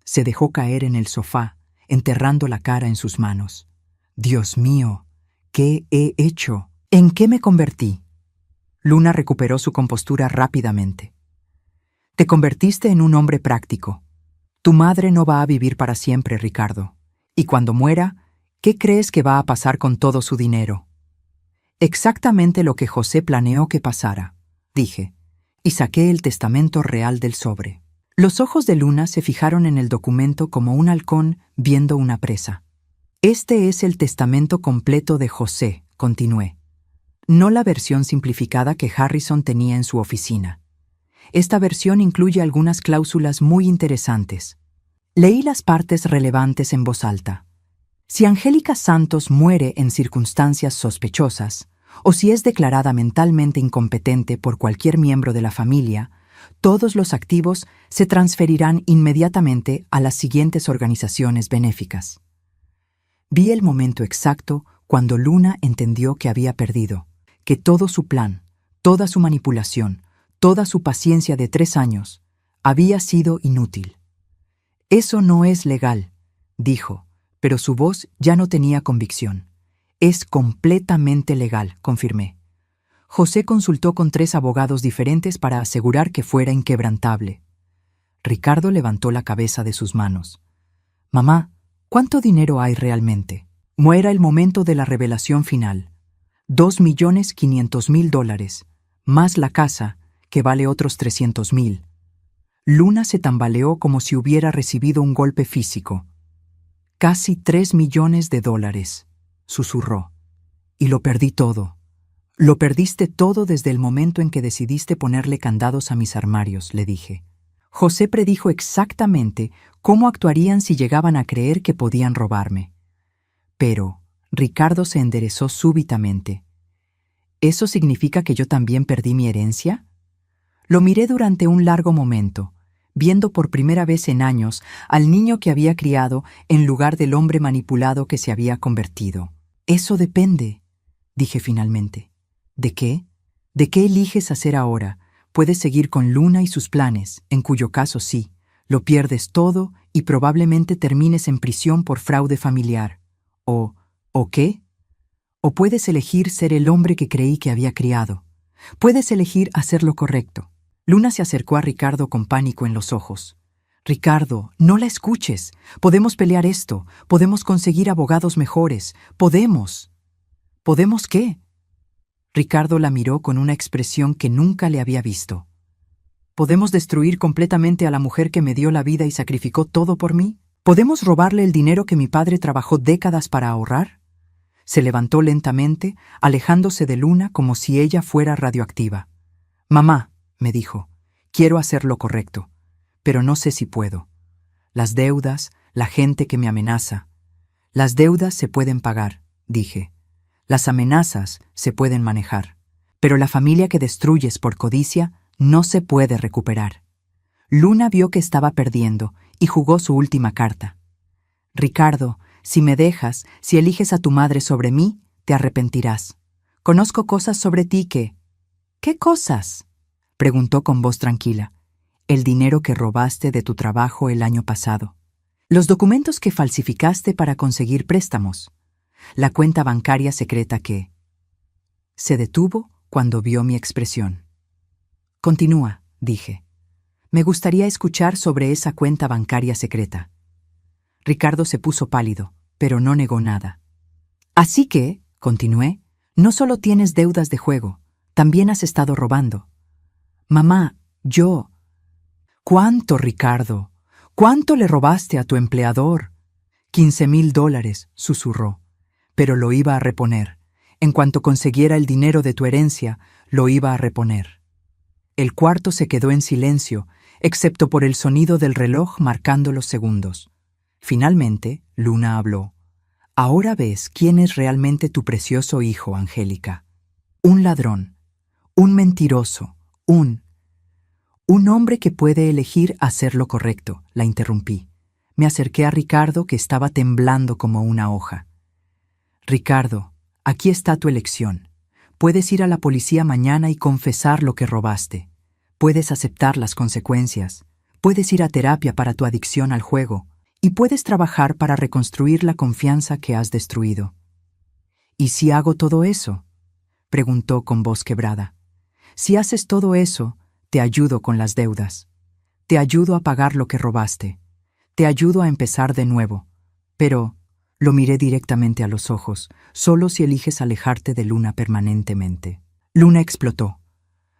Se dejó caer en el sofá, enterrando la cara en sus manos. Dios mío, ¿qué he hecho? ¿En qué me convertí? Luna recuperó su compostura rápidamente. Te convertiste en un hombre práctico. Tu madre no va a vivir para siempre, Ricardo. Y cuando muera, ¿qué crees que va a pasar con todo su dinero? Exactamente lo que José planeó que pasara, dije, y saqué el testamento real del sobre. Los ojos de Luna se fijaron en el documento como un halcón viendo una presa. Este es el testamento completo de José, continué. No la versión simplificada que Harrison tenía en su oficina. Esta versión incluye algunas cláusulas muy interesantes. Leí las partes relevantes en voz alta. Si Angélica Santos muere en circunstancias sospechosas, o si es declarada mentalmente incompetente por cualquier miembro de la familia, todos los activos se transferirán inmediatamente a las siguientes organizaciones benéficas. Vi el momento exacto cuando Luna entendió que había perdido, que todo su plan, toda su manipulación, toda su paciencia de 3 años, había sido inútil. Eso no es legal, dijo, pero su voz ya no tenía convicción. Es completamente legal, confirmé. José consultó con 3 abogados diferentes para asegurar que fuera inquebrantable. Ricardo levantó la cabeza de sus manos. Mamá, ¿cuánto dinero hay realmente? Era el momento de la revelación final. $2.500.000, más la casa, que vale otros $300.000. Luna se tambaleó como si hubiera recibido un golpe físico. «Casi $3 millones», susurró. «Y lo perdí todo. Lo perdiste todo desde el momento en que decidiste ponerle candados a mis armarios», le dije. José predijo exactamente cómo actuarían si llegaban a creer que podían robarme. Pero Ricardo se enderezó súbitamente. ¿Eso significa que yo también perdí mi herencia? Lo miré durante un largo momento, viendo por primera vez en años al niño que había criado en lugar del hombre manipulado que se había convertido. «Eso depende», dije finalmente. «¿De qué? ¿De qué eliges hacer ahora? Puedes seguir con Luna y sus planes, en cuyo caso sí, lo pierdes todo y probablemente termines en prisión por fraude familiar. ¿O qué? O puedes elegir ser el hombre que creí que había criado. Puedes elegir hacer lo correcto». Luna se acercó a Ricardo con pánico en los ojos. «Ricardo, no la escuches. Podemos pelear esto. Podemos conseguir abogados mejores. Podemos». «¿Podemos qué?». Ricardo la miró con una expresión que nunca le había visto. ¿Podemos destruir completamente a la mujer que me dio la vida y sacrificó todo por mí? ¿Podemos robarle el dinero que mi padre trabajó décadas para ahorrar? Se levantó lentamente, alejándose de Luna como si ella fuera radioactiva. «Mamá», me dijo, «quiero hacer lo correcto, pero no sé si puedo. Las deudas, la gente que me amenaza». «Las deudas se pueden pagar», dije. «Las amenazas se pueden manejar, pero la familia que destruyes por codicia no se puede recuperar». Luna vio que estaba perdiendo y jugó su última carta. «Ricardo, si me dejas, si eliges a tu madre sobre mí, te arrepentirás. Conozco cosas sobre ti que...». «¿Qué cosas?», preguntó con voz tranquila. «El dinero que robaste de tu trabajo el año pasado. Los documentos que falsificaste para conseguir préstamos. La cuenta bancaria secreta que...». Se detuvo cuando vio mi expresión. «Continúa», dije. «Me gustaría escuchar sobre esa cuenta bancaria secreta». Ricardo se puso pálido, pero no negó nada. «Así que», continué, «no solo tienes deudas de juego, también has estado robando». «Mamá, yo...». «¿Cuánto, Ricardo? ¿Cuánto le robaste a tu empleador?». $15.000, susurró. «Pero lo iba a reponer. En cuanto consiguiera el dinero de tu herencia, lo iba a reponer». El cuarto se quedó en silencio, excepto por el sonido del reloj marcando los segundos. Finalmente, Luna habló. «Ahora ves quién es realmente tu precioso hijo, Angélica. Un ladrón, un mentiroso, un hombre que puede elegir hacer lo correcto», la interrumpí. Me acerqué a Ricardo, que estaba temblando como una hoja. «Ricardo, aquí está tu elección. Puedes ir a la policía mañana y confesar lo que robaste. Puedes aceptar las consecuencias. Puedes ir a terapia para tu adicción al juego. Y puedes trabajar para reconstruir la confianza que has destruido». «¿Y si hago todo eso?», preguntó con voz quebrada. «Si haces todo eso, te ayudo con las deudas. Te ayudo a pagar lo que robaste. Te ayudo a empezar de nuevo. Pero...». Lo miré directamente a los ojos, «solo si eliges alejarte de Luna permanentemente». Luna explotó.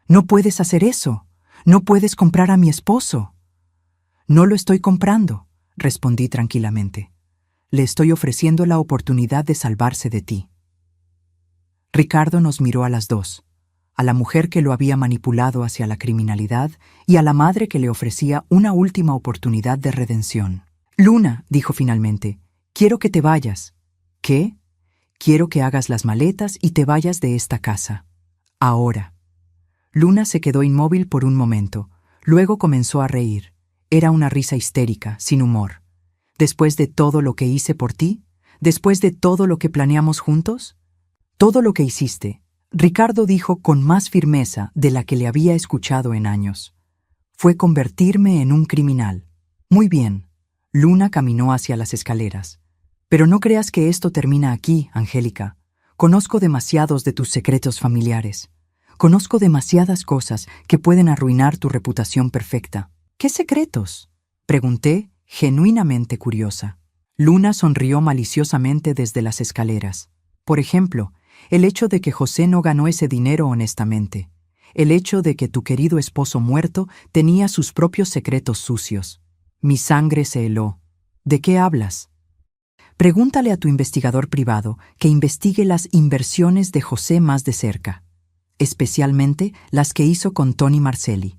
«No puedes hacer eso. No puedes comprar a mi esposo». «No lo estoy comprando», respondí tranquilamente. «Le estoy ofreciendo la oportunidad de salvarse de ti». Ricardo nos miró a las dos, a la mujer que lo había manipulado hacia la criminalidad y a la madre que le ofrecía una última oportunidad de redención. «Luna», dijo finalmente, «quiero que te vayas». «¿Qué?». «Quiero que hagas las maletas y te vayas de esta casa. Ahora». Luna se quedó inmóvil por un momento, luego comenzó a reír. Era una risa histérica, sin humor. «¿Después de todo lo que hice por ti? ¿Después de todo lo que planeamos juntos?». «Todo lo que hiciste», Ricardo dijo con más firmeza de la que le había escuchado en años, «fue convertirme en un criminal». «Muy bien, Luna caminó hacia las escaleras. Pero no creas que esto termina aquí, Angélica. Conozco demasiados de tus secretos familiares. Conozco demasiadas cosas que pueden arruinar tu reputación perfecta. ¿Qué secretos?, pregunté, genuinamente curiosa. Luna sonrió maliciosamente desde las escaleras. Por ejemplo, el hecho de que José no ganó ese dinero honestamente. El hecho de que tu querido esposo muerto tenía sus propios secretos sucios. Mi sangre se heló. ¿De qué hablas? Pregúntale a tu investigador privado que investigue las inversiones de José más de cerca, especialmente las que hizo con Tony Marcelli.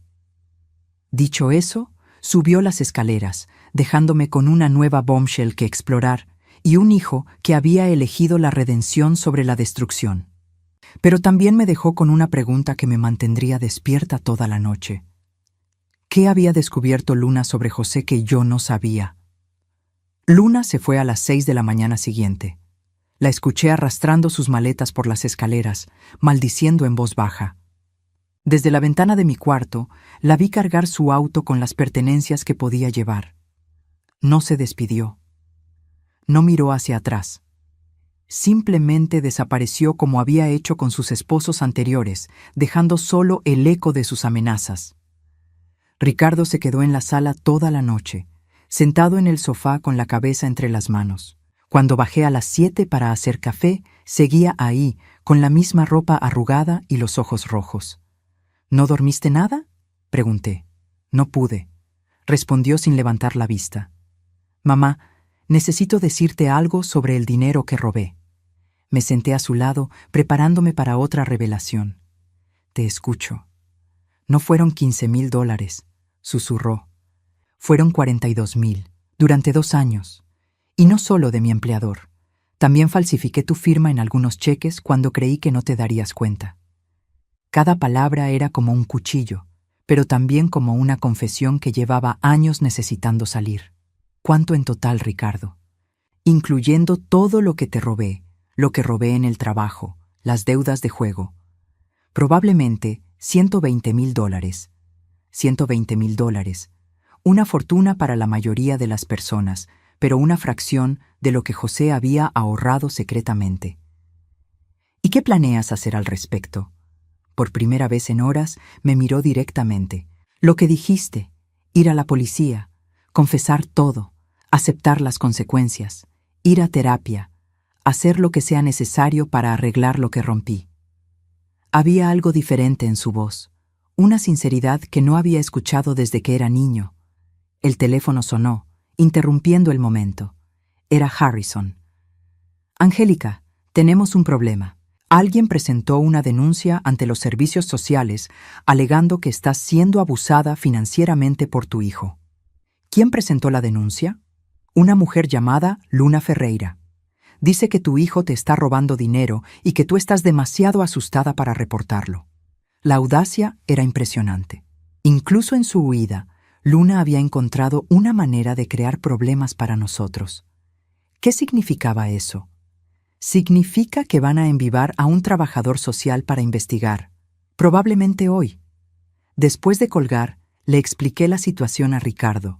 Dicho eso, subió las escaleras, dejándome con una nueva bombshell que explorar y un hijo que había elegido la redención sobre la destrucción. Pero también me dejó con una pregunta que me mantendría despierta toda la noche. ¿Qué había descubierto Luna sobre José que yo no sabía? Luna se fue a las 6 de la mañana siguiente. La escuché arrastrando sus maletas por las escaleras, maldiciendo en voz baja. Desde la ventana de mi cuarto, la vi cargar su auto con las pertenencias que podía llevar. No se despidió. No miró hacia atrás. Simplemente desapareció como había hecho con sus esposos anteriores, dejando solo el eco de sus amenazas. Ricardo se quedó en la sala toda la noche, sentado en el sofá con la cabeza entre las manos. Cuando bajé a las 7 para hacer café, seguía ahí, con la misma ropa arrugada y los ojos rojos. ¿No dormiste nada?, pregunté. No pude, respondió sin levantar la vista. Mamá, necesito decirte algo sobre el dinero que robé. Me senté a su lado, preparándome para otra revelación. Te escucho. No fueron $15,000, susurró. Fueron 42,000, durante 2 años. Y no solo de mi empleador. También falsifiqué tu firma en algunos cheques cuando creí que no te darías cuenta. Cada palabra era como un cuchillo, pero también como una confesión que llevaba años necesitando salir. ¿Cuánto en total, Ricardo? Incluyendo todo lo que te robé, lo que robé en el trabajo, las deudas de juego. Probablemente $120,000. $120,000. Una fortuna para la mayoría de las personas, pero una fracción de lo que José había ahorrado secretamente. ¿Y qué planeas hacer al respecto? Por primera vez en horas me miró directamente. Lo que dijiste, ir a la policía, confesar todo, aceptar las consecuencias, ir a terapia, hacer lo que sea necesario para arreglar lo que rompí. Había algo diferente en su voz, una sinceridad que no había escuchado desde que era niño. El teléfono sonó, interrumpiendo el momento. Era Harrison. Angélica, tenemos un problema. Alguien presentó una denuncia ante los servicios sociales alegando que estás siendo abusada financieramente por tu hijo. ¿Quién presentó la denuncia? Una mujer llamada Luna Ferreira. Dice que tu hijo te está robando dinero y que tú estás demasiado asustada para reportarlo. La audacia era impresionante. Incluso en su huida, Luna había encontrado una manera de crear problemas para nosotros. ¿Qué significaba eso? Significa que van a enviar a un trabajador social para investigar, probablemente hoy. Después de colgar, le expliqué la situación a Ricardo.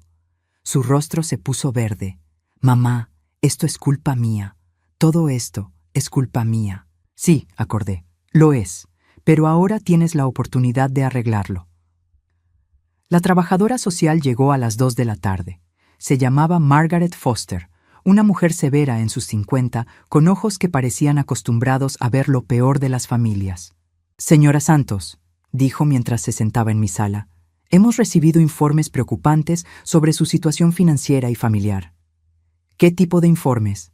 Su rostro se puso verde. Mamá, esto es culpa mía. Todo esto es culpa mía. Sí, acordé, lo es, pero ahora tienes la oportunidad de arreglarlo. La trabajadora social llegó a las 2 de la tarde. Se llamaba Margaret Foster, una mujer severa en sus 50, con ojos que parecían acostumbrados a ver lo peor de las familias. Señora Santos, dijo mientras se sentaba en mi sala, hemos recibido informes preocupantes sobre su situación financiera y familiar. ¿Qué tipo de informes?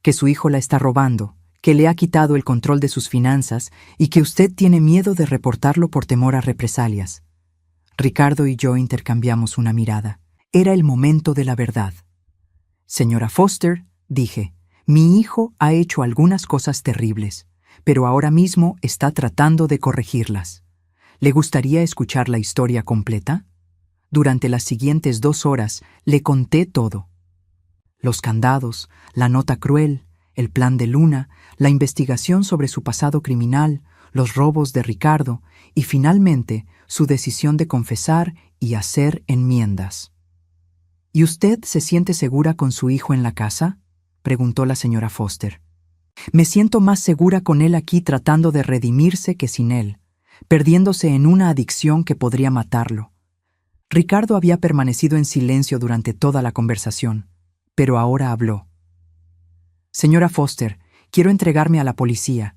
Que su hijo la está robando, que le ha quitado el control de sus finanzas y que usted tiene miedo de reportarlo por temor a represalias. Ricardo y yo intercambiamos una mirada. Era el momento de la verdad. Señora Foster, dije, mi hijo ha hecho algunas cosas terribles, pero ahora mismo está tratando de corregirlas. ¿Le gustaría escuchar la historia completa? Durante las siguientes 2 horas le conté todo. Los candados, la nota cruel, el plan de Luna, la investigación sobre su pasado criminal, los robos de Ricardo y finalmente su decisión de confesar y hacer enmiendas. ¿Y usted se siente segura con su hijo en la casa?, preguntó la señora Foster. Me siento más segura con él aquí tratando de redimirse que sin él, perdiéndose en una adicción que podría matarlo. Ricardo había permanecido en silencio durante toda la conversación, pero ahora habló. Señora Foster, quiero entregarme a la policía.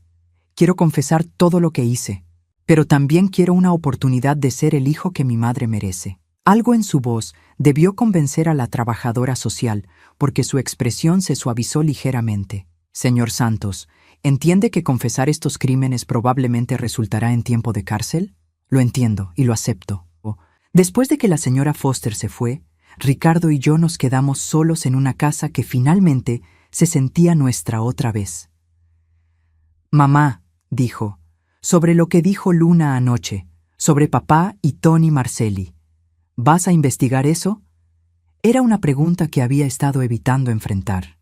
Quiero confesar todo lo que hice, pero también quiero una oportunidad de ser el hijo que mi madre merece. Algo en su voz debió convencer a la trabajadora social, porque su expresión se suavizó ligeramente. Señor Santos, ¿entiende que confesar estos crímenes probablemente resultará en tiempo de cárcel? Lo entiendo y lo acepto. Después de que la señora Foster se fue, Ricardo y yo nos quedamos solos en una casa que finalmente se sentía nuestra otra vez. Mamá, dijo, sobre lo que dijo Luna anoche, sobre papá y Tony Marcelli. ¿Vas a investigar eso? Era una pregunta que había estado evitando enfrentar.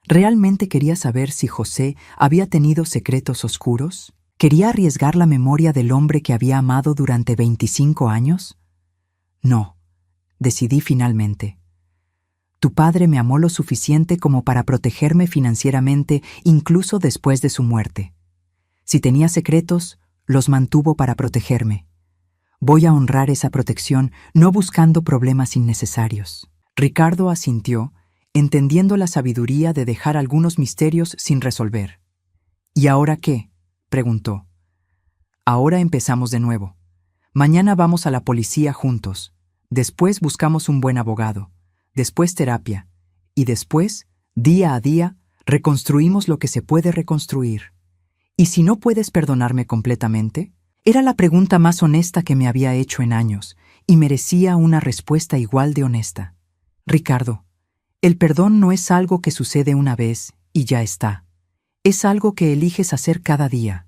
¿Realmente quería saber si José había tenido secretos oscuros? ¿Quería arriesgar la memoria del hombre que había amado durante 25 años? No, decidí finalmente. Tu padre me amó lo suficiente como para protegerme financieramente incluso después de su muerte. Si tenía secretos, los mantuvo para protegerme. Voy a honrar esa protección no buscando problemas innecesarios. Ricardo asintió, entendiendo la sabiduría de dejar algunos misterios sin resolver. ¿Y ahora qué?, preguntó. Ahora empezamos de nuevo. Mañana vamos a la policía juntos. Después buscamos un buen abogado. Después terapia. Y después, día a día, reconstruimos lo que se puede reconstruir. ¿Y si no puedes perdonarme completamente? Era la pregunta más honesta que me había hecho en años, y merecía una respuesta igual de honesta. Ricardo, el perdón no es algo que sucede una vez y ya está. Es algo que eliges hacer cada día.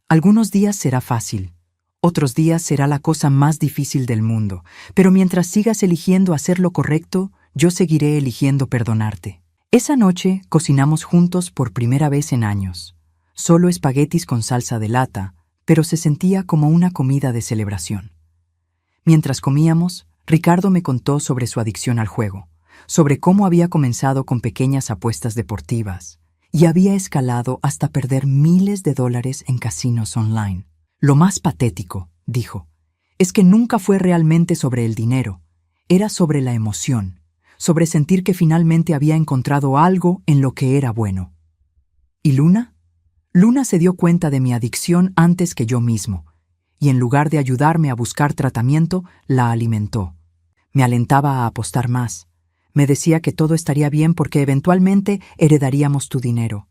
Algunos días será fácil. Otros días será la cosa más difícil del mundo, pero mientras sigas eligiendo hacer lo correcto, yo seguiré eligiendo perdonarte. Esa noche cocinamos juntos por primera vez en años. Solo espaguetis con salsa de lata, pero se sentía como una comida de celebración. Mientras comíamos, Ricardo me contó sobre su adicción al juego, sobre cómo había comenzado con pequeñas apuestas deportivas y había escalado hasta perder miles de dólares en casinos online. Lo más patético, dijo, es que nunca fue realmente sobre el dinero, era sobre la emoción, sobre sentir que finalmente había encontrado algo en lo que era bueno. ¿Y Luna? Luna se dio cuenta de mi adicción antes que yo mismo, y en lugar de ayudarme a buscar tratamiento, la alimentó. Me alentaba a apostar más. Me decía que todo estaría bien porque eventualmente heredaríamos tu dinero.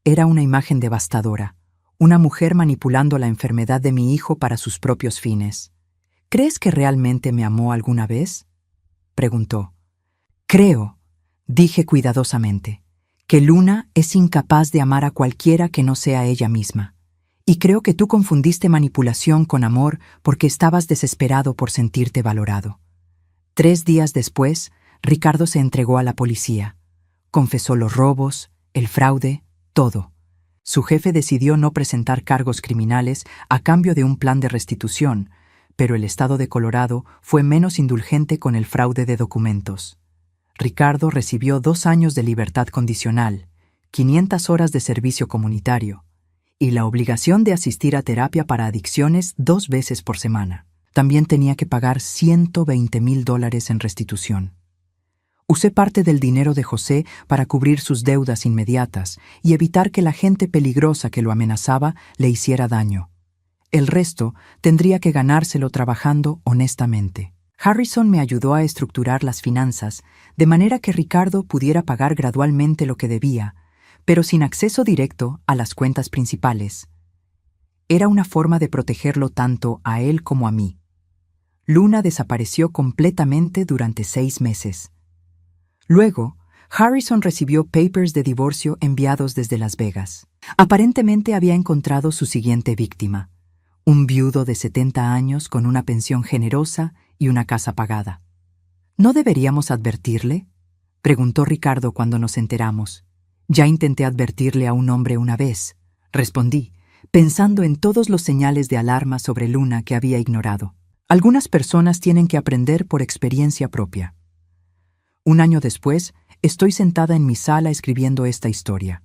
Era una imagen devastadora. Una mujer manipulando la enfermedad de mi hijo para sus propios fines. ¿Crees que realmente me amó alguna vez?, preguntó. Creo, dije cuidadosamente, que Luna es incapaz de amar a cualquiera que no sea ella misma. Y creo que tú confundiste manipulación con amor porque estabas desesperado por sentirte valorado. 3 días después, Ricardo se entregó a la policía. Confesó los robos, el fraude, todo. Su jefe decidió no presentar cargos criminales a cambio de un plan de restitución, pero el estado de Colorado fue menos indulgente con el fraude de documentos. Ricardo recibió 2 años de libertad condicional, 500 horas de servicio comunitario y la obligación de asistir a terapia para adicciones 2 veces por semana. También tenía que pagar $120,000 en restitución. Usé parte del dinero de José para cubrir sus deudas inmediatas y evitar que la gente peligrosa que lo amenazaba le hiciera daño. El resto tendría que ganárselo trabajando honestamente. Harrison me ayudó a estructurar las finanzas de manera que Ricardo pudiera pagar gradualmente lo que debía, pero sin acceso directo a las cuentas principales. Era una forma de protegerlo tanto a él como a mí. Luna desapareció completamente durante 6 meses. Luego, Harrison recibió papers de divorcio enviados desde Las Vegas. Aparentemente había encontrado su siguiente víctima, un viudo de 70 años con una pensión generosa y una casa pagada. ¿No deberíamos advertirle?, preguntó Ricardo cuando nos enteramos. Ya intenté advertirle a un hombre una vez, respondí, pensando en todos los señales de alarma sobre Luna que había ignorado. Algunas personas tienen que aprender por experiencia propia. Un año después, estoy sentada en mi sala escribiendo esta historia.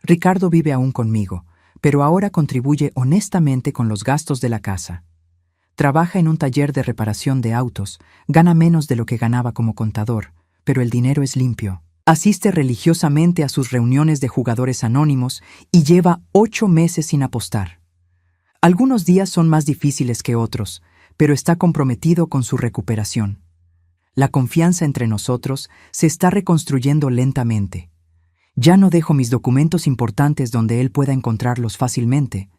Ricardo vive aún conmigo, pero ahora contribuye honestamente con los gastos de la casa. Trabaja en un taller de reparación de autos, gana menos de lo que ganaba como contador, pero el dinero es limpio. Asiste religiosamente a sus reuniones de jugadores anónimos y lleva 8 meses sin apostar. Algunos días son más difíciles que otros, pero está comprometido con su recuperación. La confianza entre nosotros se está reconstruyendo lentamente. Ya no dejo mis documentos importantes donde él pueda encontrarlos fácilmente,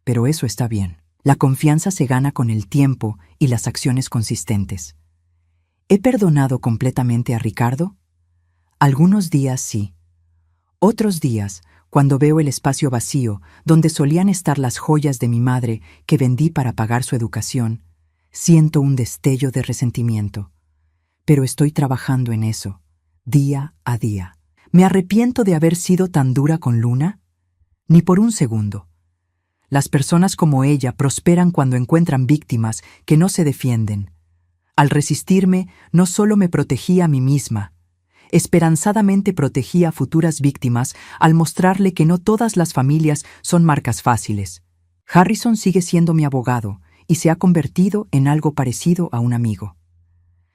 pero eso está bien. La confianza se gana con el tiempo y las acciones consistentes. ¿He perdonado completamente a Ricardo? Algunos días sí. Otros días, cuando veo el espacio vacío donde solían estar las joyas de mi madre que vendí para pagar su educación, siento un destello de resentimiento. Pero estoy trabajando en eso, día a día. ¿Me arrepiento de haber sido tan dura con Luna? Ni por un segundo. Las personas como ella prosperan cuando encuentran víctimas que no se defienden. Al resistirme, no solo me protegí a mí misma, esperanzadamente protegí a futuras víctimas al mostrarle que no todas las familias son marcas fáciles. Harrison sigue siendo mi abogado y se ha convertido en algo parecido a un amigo.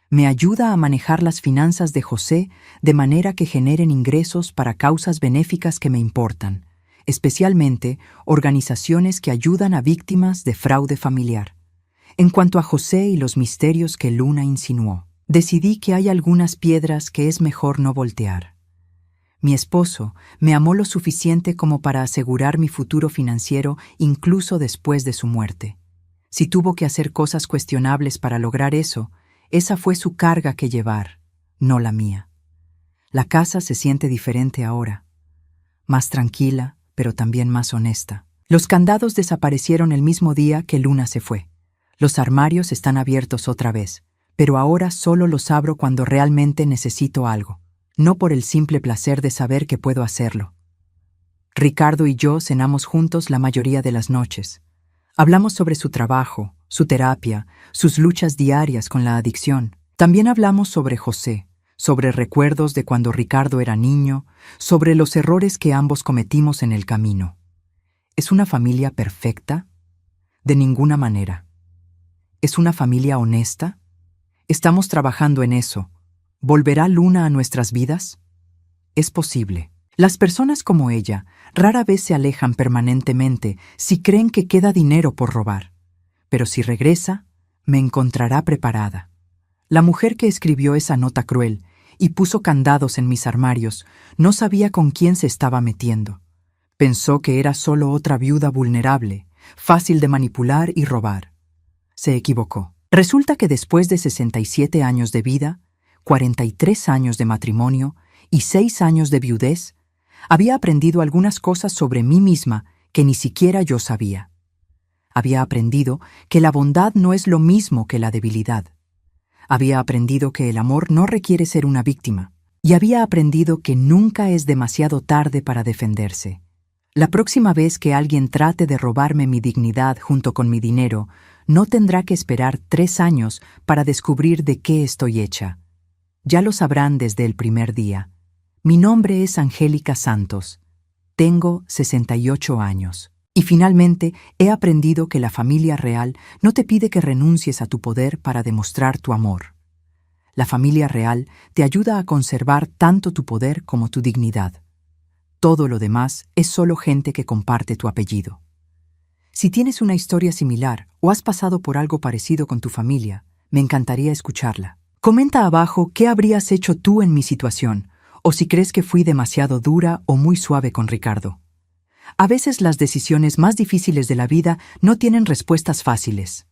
Me ayuda a manejar las finanzas de José de manera que generen ingresos para causas benéficas que me importan, especialmente organizaciones que ayudan a víctimas de fraude familiar. En cuanto a José y los misterios que Luna insinuó, decidí que hay algunas piedras que es mejor no voltear. Mi esposo me amó lo suficiente como para asegurar mi futuro financiero incluso después de su muerte. Si tuvo que hacer cosas cuestionables para lograr eso, esa fue su carga que llevar, no la mía. La casa se siente diferente ahora, más tranquila, pero también más honesta. Los candados desaparecieron el mismo día que Luna se fue. Los armarios están abiertos otra vez, pero ahora solo los abro cuando realmente necesito algo, no por el simple placer de saber que puedo hacerlo. Ricardo y yo cenamos juntos la mayoría de las noches. Hablamos sobre su trabajo, su terapia, sus luchas diarias con la adicción. También hablamos sobre José, sobre recuerdos de cuando Ricardo era niño, sobre los errores que ambos cometimos en el camino. ¿Es una familia perfecta? De ninguna manera. ¿Es una familia honesta? Estamos trabajando en eso. ¿Volverá Luna a nuestras vidas? Es posible. Las personas como ella rara vez se alejan permanentemente si creen que queda dinero por robar. Pero si regresa, me encontrará preparada. La mujer que escribió esa nota cruel y puso candados en mis armarios no sabía con quién se estaba metiendo. Pensó que era solo otra viuda vulnerable, fácil de manipular y robar. Se equivocó. Resulta que después de 67 años de vida, 43 años de matrimonio y 6 años de viudez, había aprendido algunas cosas sobre mí misma que ni siquiera yo sabía. Había aprendido que la bondad no es lo mismo que la debilidad. Había aprendido que el amor no requiere ser una víctima. Y había aprendido que nunca es demasiado tarde para defenderse. La próxima vez que alguien trate de robarme mi dignidad junto con mi dinero, no tendrá que esperar 3 años para descubrir de qué estoy hecha. Ya lo sabrán desde el primer día. Mi nombre es Angélica Santos. Tengo 68 años. Y finalmente he aprendido que la familia real no te pide que renuncies a tu poder para demostrar tu amor. La familia real te ayuda a conservar tanto tu poder como tu dignidad. Todo lo demás es solo gente que comparte tu apellido. Si tienes una historia similar o has pasado por algo parecido con tu familia, me encantaría escucharla. Comenta abajo qué habrías hecho tú en mi situación, o si crees que fui demasiado dura o muy suave con Ricardo. A veces las decisiones más difíciles de la vida no tienen respuestas fáciles.